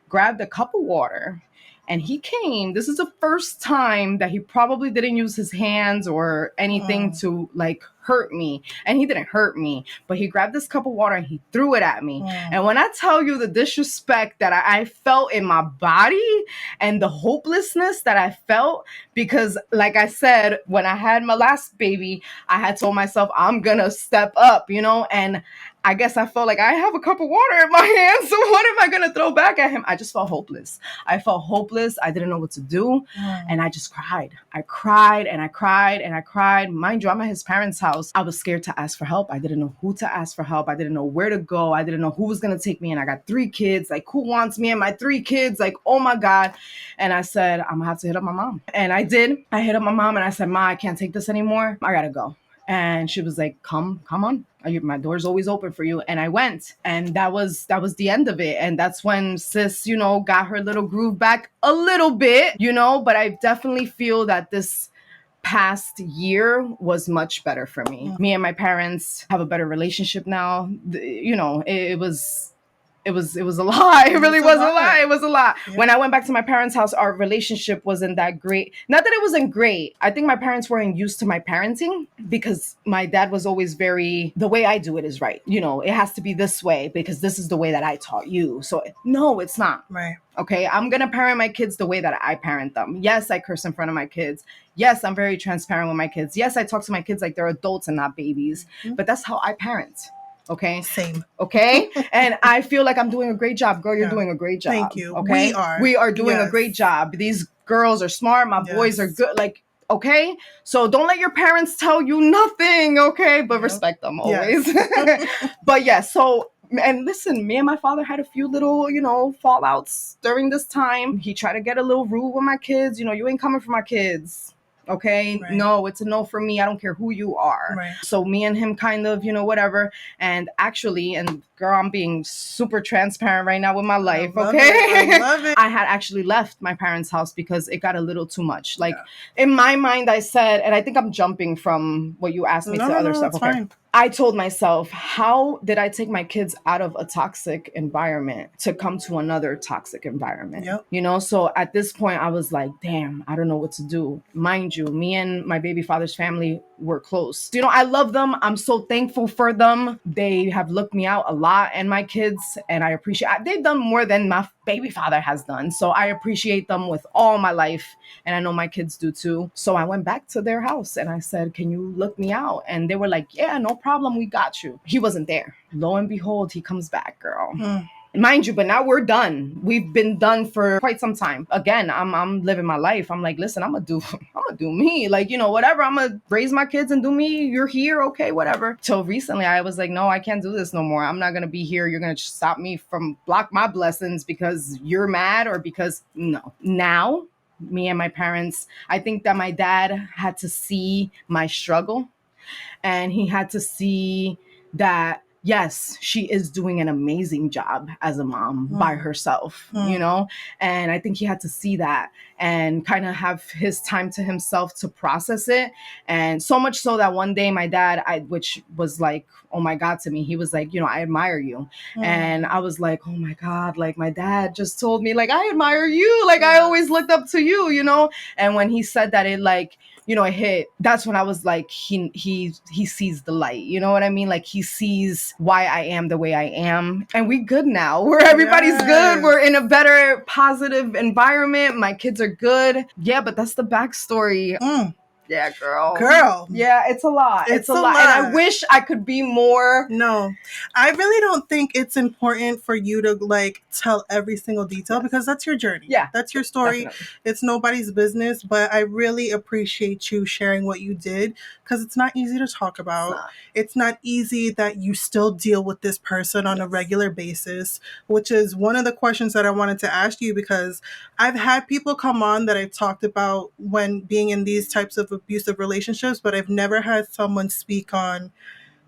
S2: grabbed a cup of water, and he came. This is the first time that he probably didn't use his hands or anything to like hurt me. And he didn't hurt me, but he grabbed this cup of water and he threw it at me. And when I tell you the disrespect that I felt in my body and the hopelessness that I felt, because like I said, when I had my last baby, I had told myself, I'm gonna step up, you know, and I guess I felt like I have a cup of water in my hand, so what am I going to throw back at him? I just felt hopeless. I felt hopeless. I didn't know what to do. And I just cried. I cried and I cried and I cried. Mind you, I'm at his parents' house. I was scared to ask for help. I didn't know who to ask for help. I didn't know where to go. I didn't know who was going to take me. And I got 3 kids. Like, who wants me and my 3 kids? Like, oh my God. And I said, I'm going to have to hit up my mom. And I did. I hit up my mom and I said, Ma, I can't take this anymore. I got to go. And she was like, come on. My door's always open for you. And I went, and that was the end of it. And that's when sis, you know, got her little groove back a little bit, you know, but I definitely feel that this past year was much better for me. Me and my parents have a better relationship now. You know, it was a lot. It really was a lot. It was a lot. Yeah. When I went back to my parents' house, our relationship wasn't that great. Not that it wasn't great. I think my parents weren't used to my parenting because my dad was always very, the way I do it is right. You know, it has to be this way because this is the way that I taught you. So no, it's not.
S1: Right.
S2: Okay. I'm going to parent my kids the way that I parent them. Yes, I curse in front of my kids. Yes, I'm very transparent with my kids. Yes, I talk to my kids like they're adults and not babies, but that's how I parent. Okay.
S1: Same.
S2: Okay. And I feel like I'm doing a great job. Girl, you're doing a great job.
S1: Thank you.
S2: Okay. We are doing a great job. These girls are smart. My boys are good. Like, okay. So don't let your parents tell you nothing. Okay. But respect them always. But yeah. So, and listen, me and my father had a few little, you know, fallouts during this time. He tried to get a little rude with my kids. You know, you ain't coming for my kids. Okay. Right. No, it's a no for me. I don't care who you are. Right. So me and him kind of, you know, whatever. And actually, and girl, I'm being super transparent right now with my life. Okay.
S1: I love it.
S2: I had actually left my parents' house because it got a little too much. Like in my mind, I said, and I think I'm jumping from what you asked me to other stuff. Okay. Fine. I told myself, how did I take my kids out of a toxic environment to come to another toxic environment? Yep. You know, so at this point, I was like, damn, I don't know what to do. Mind you, me and my baby father's family were close. You know, I love them. I'm so thankful for them. They have looked me out a lot and my kids, and I appreciate, they've done more than my baby father has done. So I appreciate them with all my life. And I know my kids do too. So I went back to their house and I said, can you look me out? And they were like, yeah, no problem. We got you. He wasn't there. Lo and behold, he comes back, girl. Mind you, but now we're done. We've been done for quite some time. Again, I'm living my life. I'm like, listen, I'm gonna do me. Like, you know, whatever. I'm gonna raise my kids and do me. You're here, okay, whatever. Till recently, I was like, no, I can't do this no more. I'm not gonna be here. You're gonna stop me from block my blessings because you're mad or because no. Now, me and my parents, I think that my dad had to see my struggle, and he had to see that. Yes, she is doing an amazing job as a mom by herself, you know? And I think he had to see that and kind of have his time to himself to process it. And so much so that one day my dad, which was like, oh my God to me, he was like, you know, I admire you. And I was like, oh my God, like my dad just told me like, I admire you. Like I always looked up to you, you know? And when he said that, it like, you know, it hit. That's when I was like, he sees the light. You know what I mean? Like he sees why I am the way I am. And we good now. Everybody's good. We're in a better, positive environment. My kids are good. Yeah, but that's the backstory. Yeah, girl. Yeah, it's a lot. It's a lot. And I wish I could be more.
S1: No, I really don't think it's important for you to like tell every single detail because that's your journey.
S2: Yeah.
S1: That's your story.
S2: Definitely.
S1: It's nobody's business, but I really appreciate you sharing what you did because it's not easy to talk about. It's not easy that you still deal with this person on a regular basis, which is one of the questions that I wanted to ask you because I've had people come on that I've talked about when being in these types of abusive relationships, but I've never had someone speak on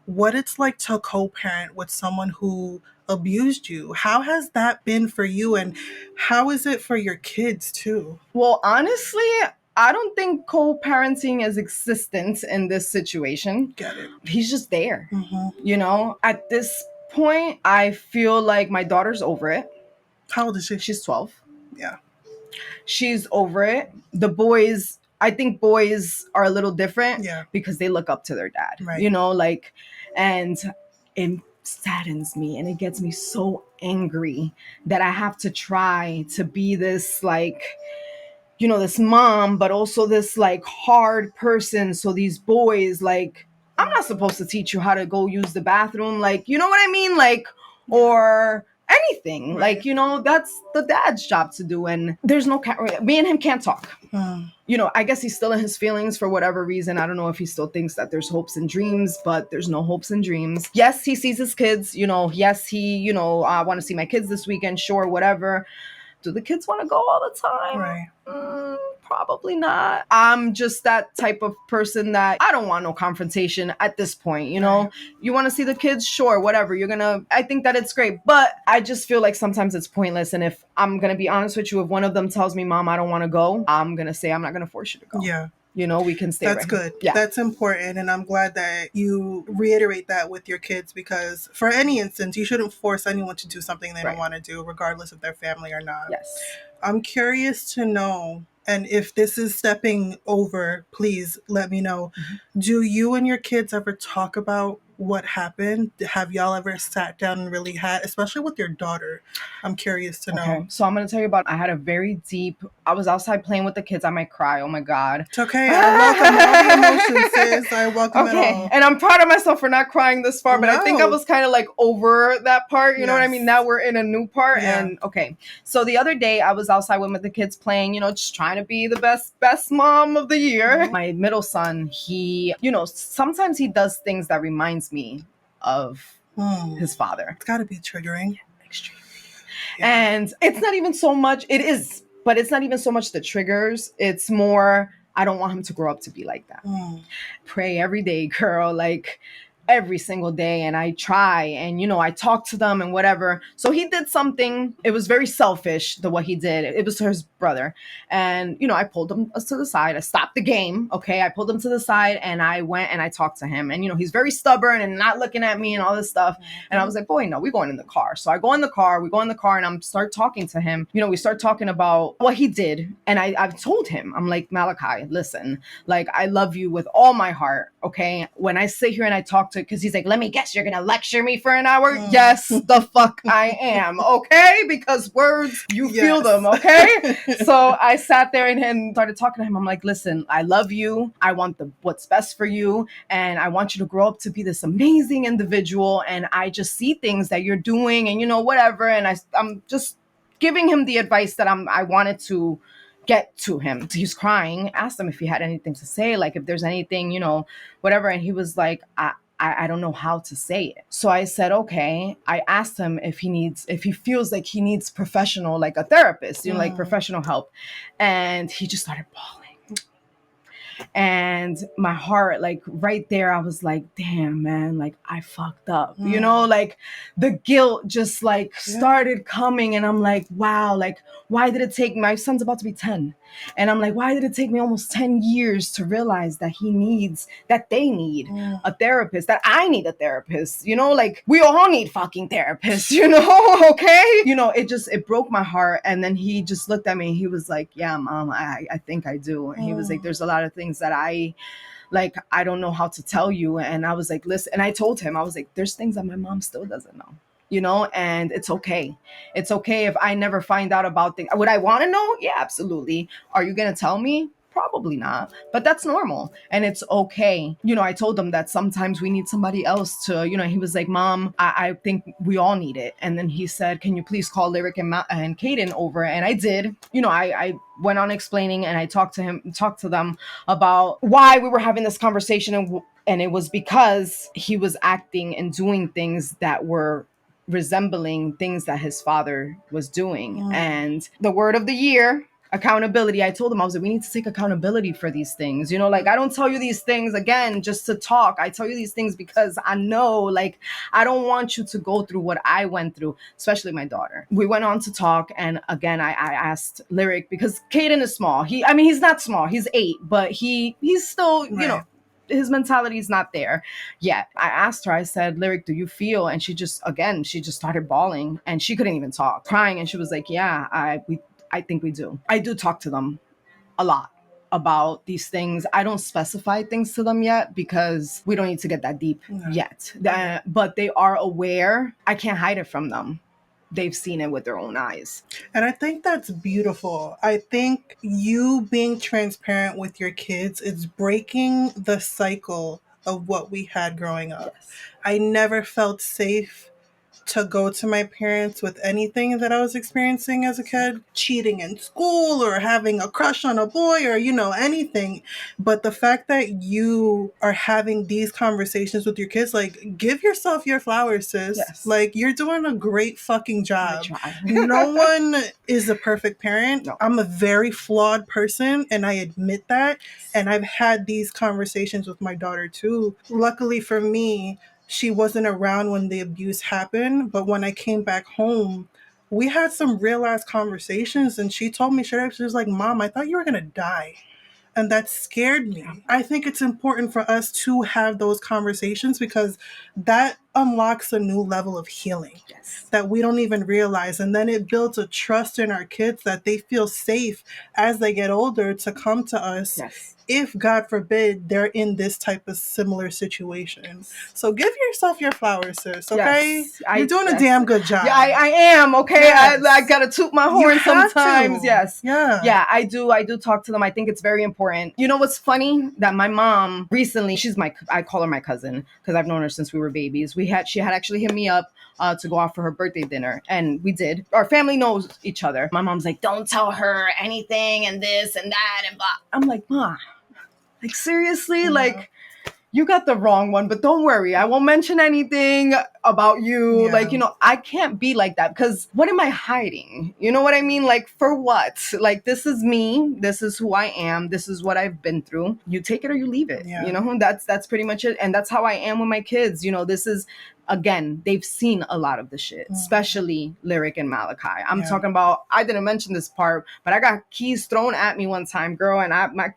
S1: what it's like to co-parent with someone who abused you. How has that been for you and how is it for your kids too?
S2: Well, honestly, I don't think co-parenting is existent in this situation.
S1: Get it.
S2: He's just there. You know, at this point, I feel like my daughter's over it.
S1: How old is she?
S2: She's 12.
S1: Yeah.
S2: She's over it. The boys, I think boys are a little different because they look up to their dad,
S1: right.
S2: you know, like, and it saddens me and it gets me so angry that I have to try to be this, like, you know, this mom, but also this like hard person. So these boys, like, I'm not supposed to teach you how to go use the bathroom. Like, you know what I mean? Like, or anything. Right. Like, you know, that's the dad's job to do. And there's no, me and him can't talk. You know, I guess he's still in his feelings for whatever reason. I don't know if he still thinks that there's hopes and dreams, but there's no hopes and dreams. Yes, he sees his kids, you know, yes, he, you know, I want to see my kids this weekend. Sure, whatever. Do the kids want to go all the time? Right. Probably not. I'm just that type of person that I don't want no confrontation at this point. You know, right. You want to see the kids? Sure, whatever. I think that it's great, but I just feel like sometimes it's pointless. And if I'm going to be honest with you, if one of them tells me, Mom, I don't want to go, I'm going to say, I'm not going to force you to go. Yeah. You know, we can stay. That's good. Yeah. That's important. And I'm glad that you reiterate that with your kids, because for any instance, you shouldn't force anyone to do something they don't want to do, regardless if they're family or not. Yes. I'm curious to know, and if this is stepping over, please let me know. Mm-hmm. Do you and your kids ever talk about what happened? Have y'all ever sat down and really had, especially with your daughter? I'm curious to know. Okay. So I'm going to tell you about, I had a very deep, I was outside playing with the kids. I might cry. Oh my God. It's okay. I welcome all the emotions, sis. I welcome it all. And I'm proud of myself for not crying this far, but I think I was kind of like over that part. You know what I mean? Now we're in a new part. Yeah. And okay. So the other day I was outside with the kids playing, you know, just trying to be the best mom of the year. Mm-hmm. My middle son, he, you know, sometimes he does things that reminds me of his father. It's got to be triggering. Yeah, extreme. Yeah. And it's not even so much, it is, but it's not even so much the triggers. It's more, I don't want him to grow up to be like that. Pray every day, girl, like every single day. And I try, and, you know, I talk to them and whatever. So he did something. It was very selfish, what he did. It was to his brother. And, you know, I pulled him to the side. I stopped the game. Okay. I pulled him to the side and I went and I talked to him. And, you know, he's very stubborn and not looking at me and all this stuff. And I was like, boy, no, we're going in the car. So I go in the car, and I'm start talking to him. You know, we start talking about what he did. And I've told him, I'm like, Malachi, listen, like, I love you with all my heart. Okay. When I sit here and I talk to, because he's like, let me guess, you're going to lecture me for an hour? Yes, the fuck I am. Okay. Because words, you feel them. Okay. So I sat there and started talking to him. I'm like, listen, I love you. I want what's best for you. And I want you to grow up to be this amazing individual. And I just see things that you're doing and, you know, whatever. And I'm just giving him the advice that I wanted to get to him. He's crying. Asked him if he had anything to say, like if there's anything, you know, whatever. And he was like, I don't know how to say it. So I said, okay. I asked him if he feels like he needs professional, like a therapist, you know, like professional help. And he just started bawling. And my heart, like right there, I was like, damn, man, like I fucked up, you know, like the guilt just like started coming. And I'm like, wow, like, why did it take, my son's about to be 10. And I'm like, why did it take me almost 10 years to realize that they need a therapist, that I need a therapist, you know, like we all need fucking therapists, you know, okay. You know, it broke my heart. And then he just looked at me and he was like, yeah, Mom, I think I do. And he was like, there's a lot of things that I don't know how to tell you. And I was like, listen, and I told him, I was like, there's things that my mom still doesn't know, you know, and it's okay. It's okay if I never find out about things. Would I want to know? Yeah, absolutely. Are you going to tell me? Probably not, but that's normal. And it's okay. You know, I told him that sometimes we need somebody else to, you know, he was like, Mom, I think we all need it. And then he said, can you please call Lyric and Kaden over? And I did. You know, I went on explaining, and I talked to them about why we were having this conversation. And it was because he was acting and doing things that were resembling things that his father was doing. And the word of the year, accountability. I told him, I was like, we need to take accountability for these things. You know, like I don't tell you these things again just to talk. I tell you these things because I know, like, I don't want you to go through what I went through, especially my daughter. We went on to talk. And again, I asked Lyric, because Kaden is small. He's not small. He's 8, but he's still, you know, his mentality is not there yet. I asked her, I said, Lyric, do you feel? And she just started bawling, and she couldn't even talk, crying. And she was like, yeah, I think we do. I do talk to them a lot about these things. I don't specify things to them yet because we don't need to get that deep yet. But they are aware. I can't hide it from them. They've seen it with their own eyes.
S1: And I think that's beautiful. I think you being transparent with your kids is breaking the cycle of what we had growing up.
S2: Yes.
S1: I never felt safe to go to my parents with anything that I was experiencing as a kid, cheating in school or having a crush on a boy or, anything. But the fact that you are having these conversations with your kids, like, give yourself your flowers, sis.
S2: Yes.
S1: Like, you're doing a great fucking job.
S2: I try.
S1: No one is a perfect parent.
S2: No.
S1: I'm a very flawed person, and I admit that. And I've had these conversations with my daughter too. Luckily for me, she wasn't around when the abuse happened, but when I came back home, we had some real ass conversations, and she told me, she was like, Mom, I thought you were gonna die. And that scared me. Yeah. I think it's important for us to have those conversations because that unlocks a new level of healing that we don't even realize. And then it builds a trust in our kids that they feel safe as they get older to come to us.
S2: Yes.
S1: If, God forbid, they're in this type of similar situation. So give yourself your flowers, sis, okay?
S2: Yes.
S1: You're doing a damn good job.
S2: Yeah, I am, okay? Yes. I gotta toot my horn sometimes. Yes.
S1: Yeah,
S2: I do talk to them. I think it's very important. You know what's funny? That my mom recently, I call her my cousin because I've known her since we were babies. She had actually hit me up to go out for her birthday dinner, and we did. Our family knows each other. My mom's like, don't tell her anything and this and that and blah. I'm like, Ma, like, seriously? Like, you got the wrong one, but don't worry. I won't mention anything about you.
S1: Yeah.
S2: Like, I can't be like that because what am I hiding? You know what I mean? Like, for what? Like, this is me. This is who I am. This is what I've been through. You take it or you leave it.
S1: Yeah.
S2: That's pretty much it. And that's how I am with my kids. This is, again, they've seen a lot of the shit, especially Lyric and Malachi. I'm talking about, I didn't mention this part, but I got keys thrown at me one time, girl, and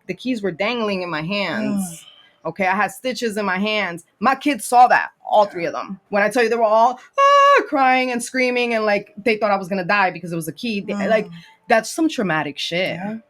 S2: the keys were dangling in my hands. Okay, I had stitches in my hands. My kids saw that, all three of them. When I tell you, they were all crying and screaming, and like they thought I was gonna die because it was a key. Like, that's some traumatic shit, and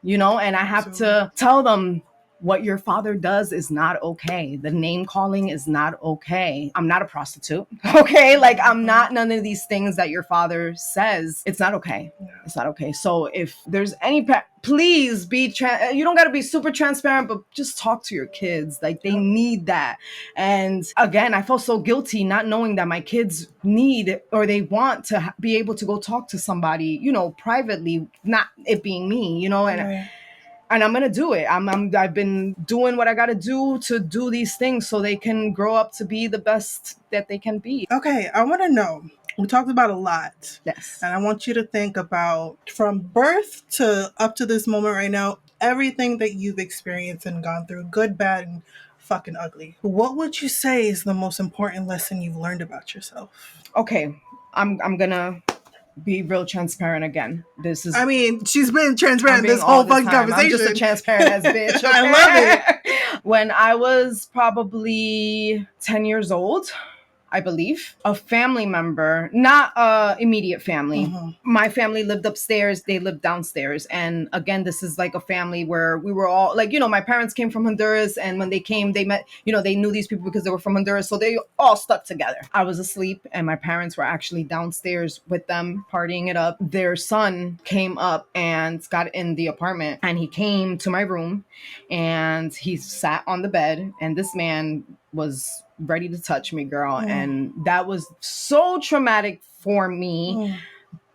S2: I have to tell them, what your father does is not okay. The name calling is not okay. I'm not a prostitute. Okay. Like, I'm not none of these things that your father says. It's not okay. It's not okay. So if there's any, please be, you don't got to be super transparent, but just talk to your kids. Like, they need that. And again, I felt so guilty not knowing that my kids need, or they want to be able to go talk to somebody, privately, not it being me, and I'm going to do it. I've been doing what I got to do these things so they can grow up to be the best that they can be.
S1: Okay. I want to know, we talked about a lot.
S2: Yes.
S1: And I want you to think about, from birth to up to this moment right now, everything that you've experienced and gone through, good, bad, and fucking ugly. What would you say is the most important lesson you've learned about yourself?
S2: Okay. I'm going to be real transparent again. She's
S1: been transparent this whole fucking conversation.
S2: I'm just a transparent ass bitch. Okay?
S1: I love it.
S2: When I was probably 10 years old, I believe, a family member, not immediate family. My family lived upstairs. They lived downstairs. And again, this is like a family where we were all like, my parents came from Honduras. And when they came, they met, they knew these people because they were from Honduras. So they all stuck together. I was asleep and my parents were actually downstairs with them, partying it up. Their son came up and got in the apartment, and he came to my room and he sat on the bed, and this man was ready to touch me, girl. And that was so traumatic for me.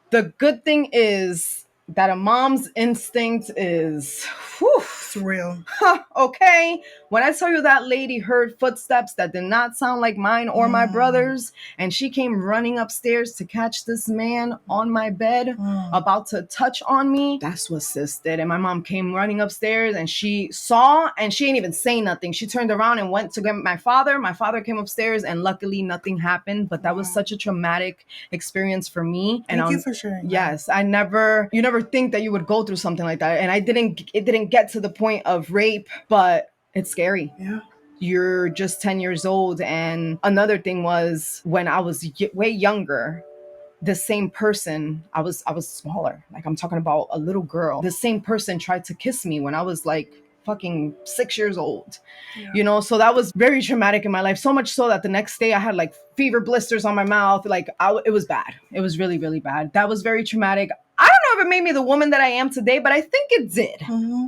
S2: The good thing is that a mom's instinct is,
S1: it's real.
S2: Okay. When I tell you that lady heard footsteps that did not sound like mine or my brother's, and she came running upstairs to catch this man on my bed about to touch on me, that's what sis did. And my mom came running upstairs, and she saw, and she didn't even say nothing. She turned around and went to get my father. My father came upstairs, and luckily nothing happened, but that was such a traumatic experience for me. And
S1: Thank you for sharing.
S2: Yes. You never think that you would go through something like that. And it didn't get to the point of rape, but it's scary.
S1: Yeah.
S2: you're just 10 years old. And another thing was when I was way younger, the same person, I was smaller. Like, I'm talking about a little girl. The same person tried to kiss me when I was like fucking 6 years old.
S1: Yeah.
S2: You know, so that was very traumatic in my life. So much so that the next day I had like fever blisters on my mouth. Like, it was bad. It was really, really bad. That was very traumatic. I don't know if it made me the woman that I am today, but I think it did.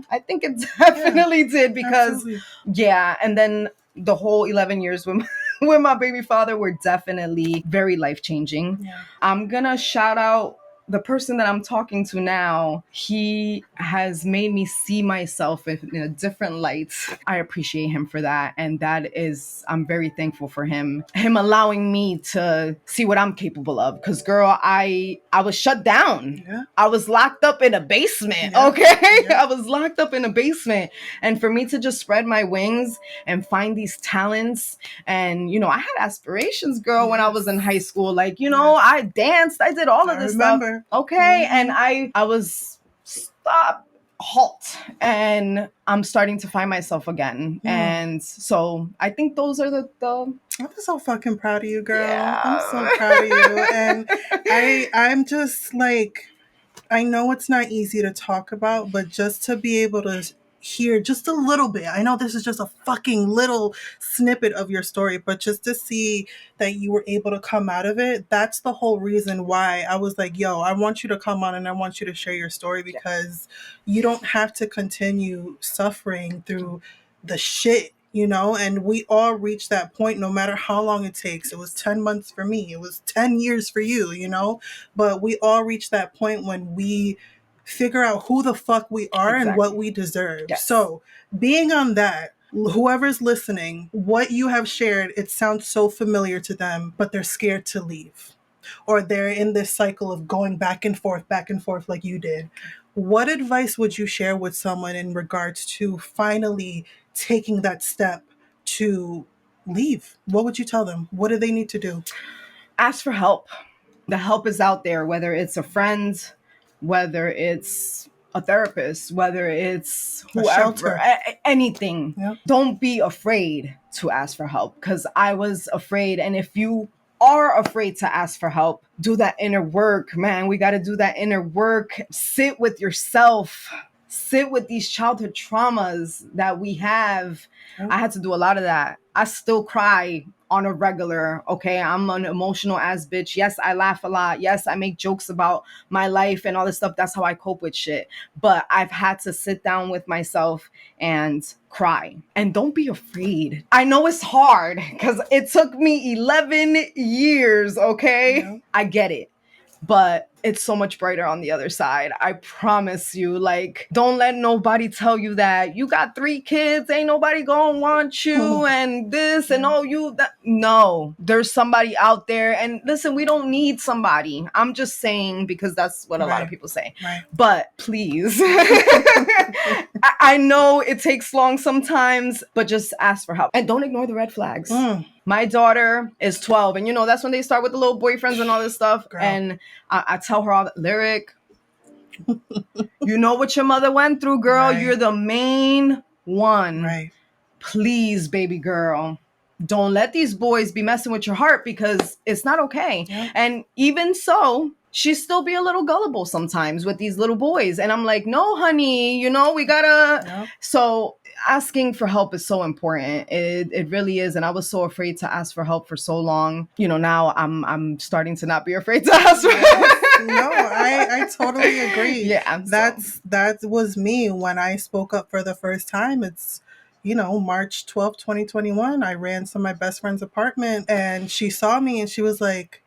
S2: I think it definitely did, because
S1: Absolutely.
S2: yeah. And then the whole 11 years with my baby father were definitely very life-changing.
S1: Yeah.
S2: I'm gonna shout out the person that I'm talking to now. He has made me see myself in a different light. I appreciate him for that. And that is, I'm very thankful for him allowing me to see what I'm capable of. Because, girl, I was shut down.
S1: Yeah.
S2: I was locked up in a basement.
S1: Yeah.
S2: Okay.
S1: Yeah.
S2: I was locked up in a basement. And for me to just spread my wings and find these talents. And, you know, I had aspirations, girl, when I was in high school. Like, you know, I danced, I did all of this stuff. Okay. And I was halt, and I'm starting to find myself again. And so I think those are the
S1: I'm so fucking proud of you, girl.
S2: Yeah.
S1: I'm so proud of you. And I'm just like, I know it's not easy to talk about, but just to be able to hear just a little bit. I know this is just a fucking little snippet of your story, but just to see that you were able to come out of it, that's the whole reason why I was like, yo, I want you to come on and I want you to share your story, because you don't have to continue suffering through the shit, you know. And we all reach that point, no matter how long it takes. It was 10 months for me, it was 10 years for you, you know, but we all reach that point when we figure out who the fuck we are and what we deserve. So being on that, whoever's listening, what you have shared, it sounds so familiar to them, but they're scared to leave, or they're in this cycle of going back and forth like you did. What advice would you share with someone in regards to finally taking that step to leave? What would you tell them? What do they need to do?
S2: Ask for help. The help is out there, whether it's a friend, whether it's a therapist, whether it's whoever, anything. Don't be afraid to ask for help, because I was afraid. And if you are afraid to ask for help, do that inner work, man. We got to do that inner work. Sit with yourself. Sit with these childhood traumas that we have. I had to do a lot of that. I still cry on a regular. Okay, I'm an emotional ass bitch. Yes, I laugh a lot. Yes, I make jokes about my life and all this stuff. That's how I cope with shit. But I've had to sit down with myself and cry. And don't be afraid. I know it's hard, because it took me 11 years. Okay, I get it. But it's so much brighter on the other side. I promise you. Like, don't let nobody tell you that you got 3 kids, ain't nobody gonna want you, and this and you that. No, there's somebody out there. And listen, we don't need somebody. I'm just saying, because that's what a lot of people say. But please, I know it takes long sometimes, but just ask for help and don't ignore the red flags. My daughter is 12, and you know, that's when they start with the little boyfriends and all this stuff. Girl. And I tell her all that, Lyric, you know what your mother went through, girl. You're the main one. Please, baby girl, don't let these boys be messing with your heart, because it's not okay. And even so, she still be a little gullible sometimes with these little boys. And I'm like, no, honey, you know, we gotta. So asking for help is so important. It really is. And I was so afraid to ask for help for so long. You know, now I'm starting to not be afraid to ask for help.
S1: No, I totally agree. That was me when I spoke up for the first time. It's, you know, March 12th, 2021. I ran to my best friend's apartment, and she saw me and she was like,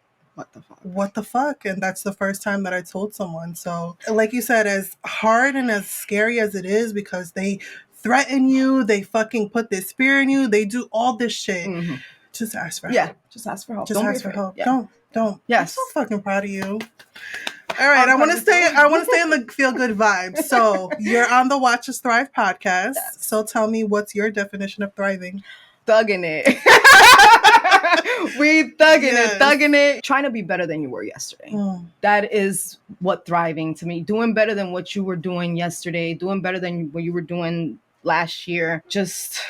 S1: what the fuck? And that's the first time that I told someone. So like you said, as hard and as scary as it is, because they threaten you, they fucking put this fear in you, they do all this shit. Just ask for help.
S2: Just ask for help.
S1: Just ask for help. Don't.
S2: Yes.
S1: I'm so fucking proud of you. All right, I want to stay in the feel good vibe. So you're on the Watch Us Thrive podcast. So tell me, what's your definition of thriving?
S2: Thugging it. We thugging it. Trying to be better than you were yesterday. That is what thriving to me. Doing better than what you were doing yesterday. Doing better than what you were doing last year. Just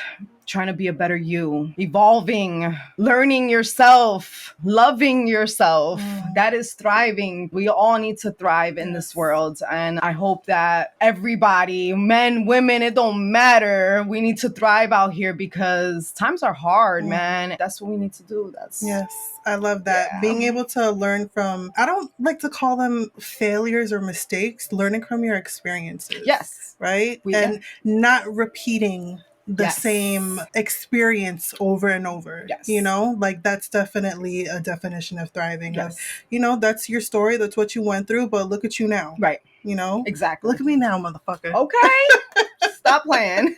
S2: trying to be a better you, evolving, learning yourself, loving yourself. That is thriving. We all need to thrive in this world. And I hope that everybody, men, women, it don't matter. We need to thrive out here because times are hard, man. That's what we need to do.
S1: Yes, I love that.
S2: Yeah.
S1: Being able to learn from, I don't like to call them failures or mistakes, learning from your experiences.
S2: Yes.
S1: Right? And not repeating the same experience over and over.
S2: Yes.
S1: You know, like that's definitely a definition of thriving. Of, you know, that's your story, that's what you went through, but look at you now.
S2: Right.
S1: You know?
S2: Exactly.
S1: Look at me now, motherfucker.
S2: Okay. Stop playing.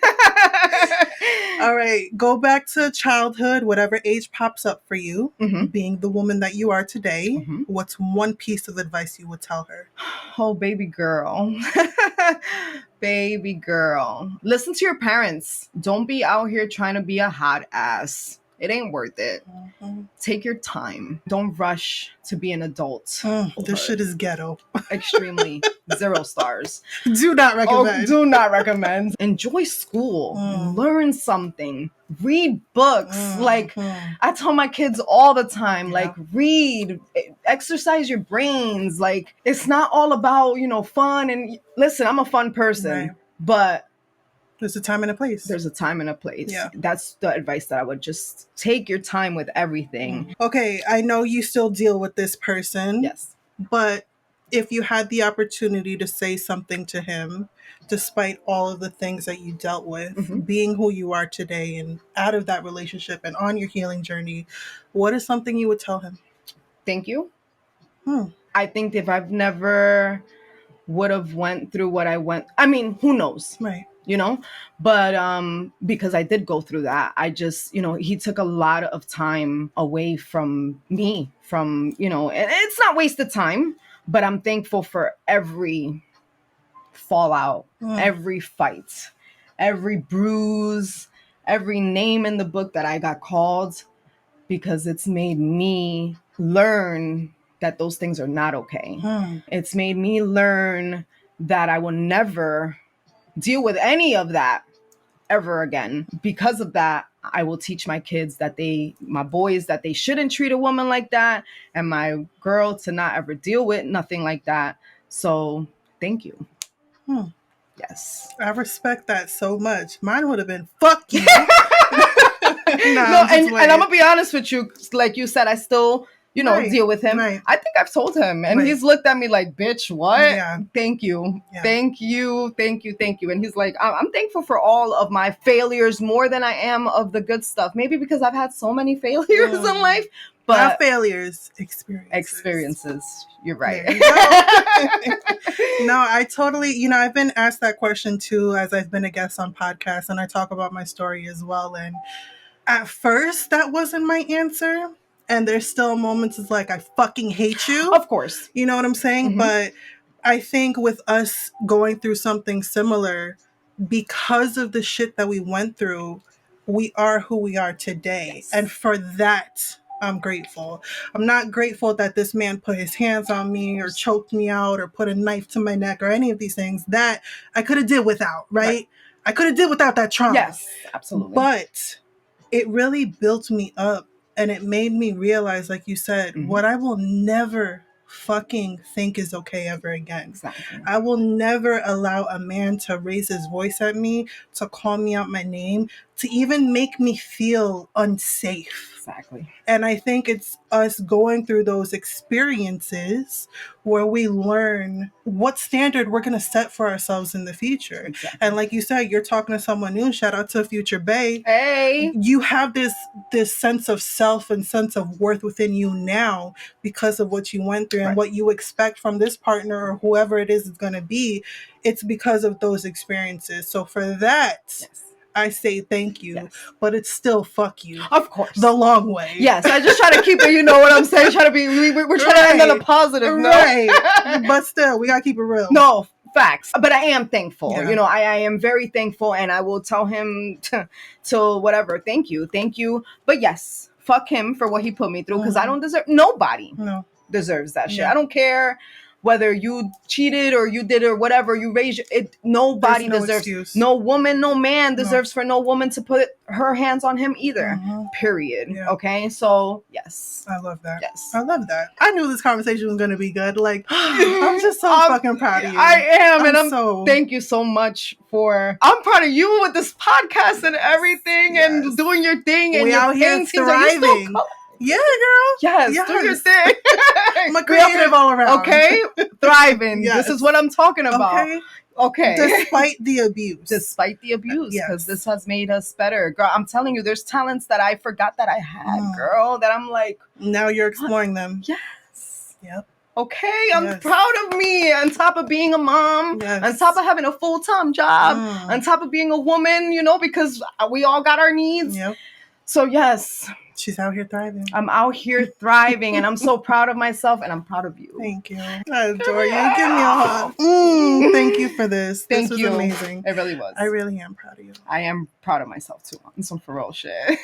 S1: All right. Go back to childhood, whatever age pops up for you, being the woman that you are today. What's one piece of advice you would tell her?
S2: Oh, baby girl. Baby girl. Listen to your parents. Don't be out here trying to be a hot ass. It ain't worth it. Take your time. Don't rush to be an adult.
S1: This shit is ghetto.
S2: Extremely. 0 stars.
S1: Do not recommend.
S2: Oh, do not recommend. Enjoy school. Learn something. Read books. Like, I tell my kids all the time, like, read, exercise your brains. Like, it's not all about, you know, fun. And listen, I'm a fun person, but
S1: there's a time and a place.
S2: There's a time and a place.
S1: Yeah.
S2: That's the advice that I would just take your time with everything.
S1: Okay, I know you still deal with this person.
S2: Yes.
S1: But if you had the opportunity to say something to him, despite all of the things that you dealt with, being who you are today and out of that relationship and on your healing journey, what is something you would tell him?
S2: Thank you. I think if I've never would have went through what I went, I mean, who knows?
S1: Right.
S2: You know, but because I did go through that, I just, you know, he took a lot of time away from me, from, you know, and it's not wasted time, but I'm thankful for every fallout, every fight, every bruise, every name in the book that I got called, because it's made me learn that those things are not okay. It's made me learn that I will never deal with any of that ever again. Because of that, I will teach my kids that my boys, that they shouldn't treat a woman like that, and my girl to not ever deal with nothing like that. So thank you. Yes.
S1: I respect that so much. Mine would have been, fuck you.
S2: No, and I'm gonna be honest with you, like you said, I still, you know, deal with him. I think I've told him, and he's looked at me like, bitch, what? Thank you. Thank you. And he's like, I'm thankful for all of my failures more than I am of the good stuff. Maybe because I've had so many failures in life. But
S1: not failures,
S2: experiences. You're right.
S1: No, I totally, you know, I've been asked that question too, as I've been a guest on podcasts, and I talk about my story as well. And at first, that wasn't my answer. And there's still moments it's like, I fucking hate you.
S2: Of course.
S1: You know what I'm saying? But I think with us going through something similar, because of the shit that we went through, we are who we are today. And for that, I'm grateful. I'm not grateful that this man put his hands on me or choked me out or put a knife to my neck or any of these things that I could have did without, right? I could have did without that trauma.
S2: Yes, absolutely.
S1: But it really built me up, and it made me realize, like you said, what I will never fucking think is okay ever again.
S2: Exactly.
S1: I will never allow a man to raise his voice at me, to call me out my name, to even make me feel unsafe.
S2: Exactly.
S1: And I think it's us going through those experiences where we learn what standard we're going to set for ourselves in the future.
S2: Exactly.
S1: And like you said, you're talking to someone new. Shout out to Future Bae.
S2: Hey.
S1: You have this sense of self and sense of worth within you now because of what you went through and what you expect from this partner or whoever it is going to be. It's because of those experiences. So for that, I say thank you, but it's still fuck you.
S2: Of course.
S1: The long way.
S2: Yes, I just try to keep it, you know what I'm saying? Try to be, we're trying to end on a positive note.
S1: Right. But still, we got to keep it real.
S2: No, facts. But I am thankful. You know, I am very thankful, and I will tell him to whatever. Thank you. But yes, fuck him for what he put me through, because I don't deserve, nobody deserves that shit. I don't care whether you cheated or you did or whatever, you raised it. Nobody
S1: There's no
S2: deserves,
S1: excuse.
S2: no woman, no man deserves for no woman to put her hands on him either.
S1: Mhm.
S2: Period.
S1: Yeah.
S2: Okay, so yes,
S1: I love that.
S2: yes.
S1: I love that. I knew this conversation was going to be good. Like, I'm just so fucking proud of you.
S2: I am, and I'm
S1: so.
S2: Thank you so much for. I'm proud of you with this podcast and everything,
S1: Yes.
S2: and doing your thing, and
S1: we
S2: your
S1: out here
S2: paintings.
S1: thriving. Yeah, girl.
S2: Yes, do your thing.
S1: I'm a creative all around.
S2: Okay, thriving.
S1: Yes.
S2: This is what I'm talking about. Okay.
S1: Despite the abuse.
S2: Despite the abuse, because
S1: Yes.
S2: this has made us better. Girl, I'm telling you, there's talents that I forgot that I had, girl, that I'm like.
S1: Now you're exploring them.
S2: Yes.
S1: Yep.
S2: Okay, I'm proud of me. On top of being a mom, on top of having a full-time job, on top of being a woman, you know, because we all got our needs.
S1: Yep.
S2: So yes.
S1: She's out here thriving.
S2: I'm out here thriving, and I'm so proud of myself, and I'm proud of you.
S1: Thank you. I adore you. Give me a hug. Thank you for this. This was amazing.
S2: It really was.
S1: I really am proud of you.
S2: I am proud of myself, too, on some for real shit.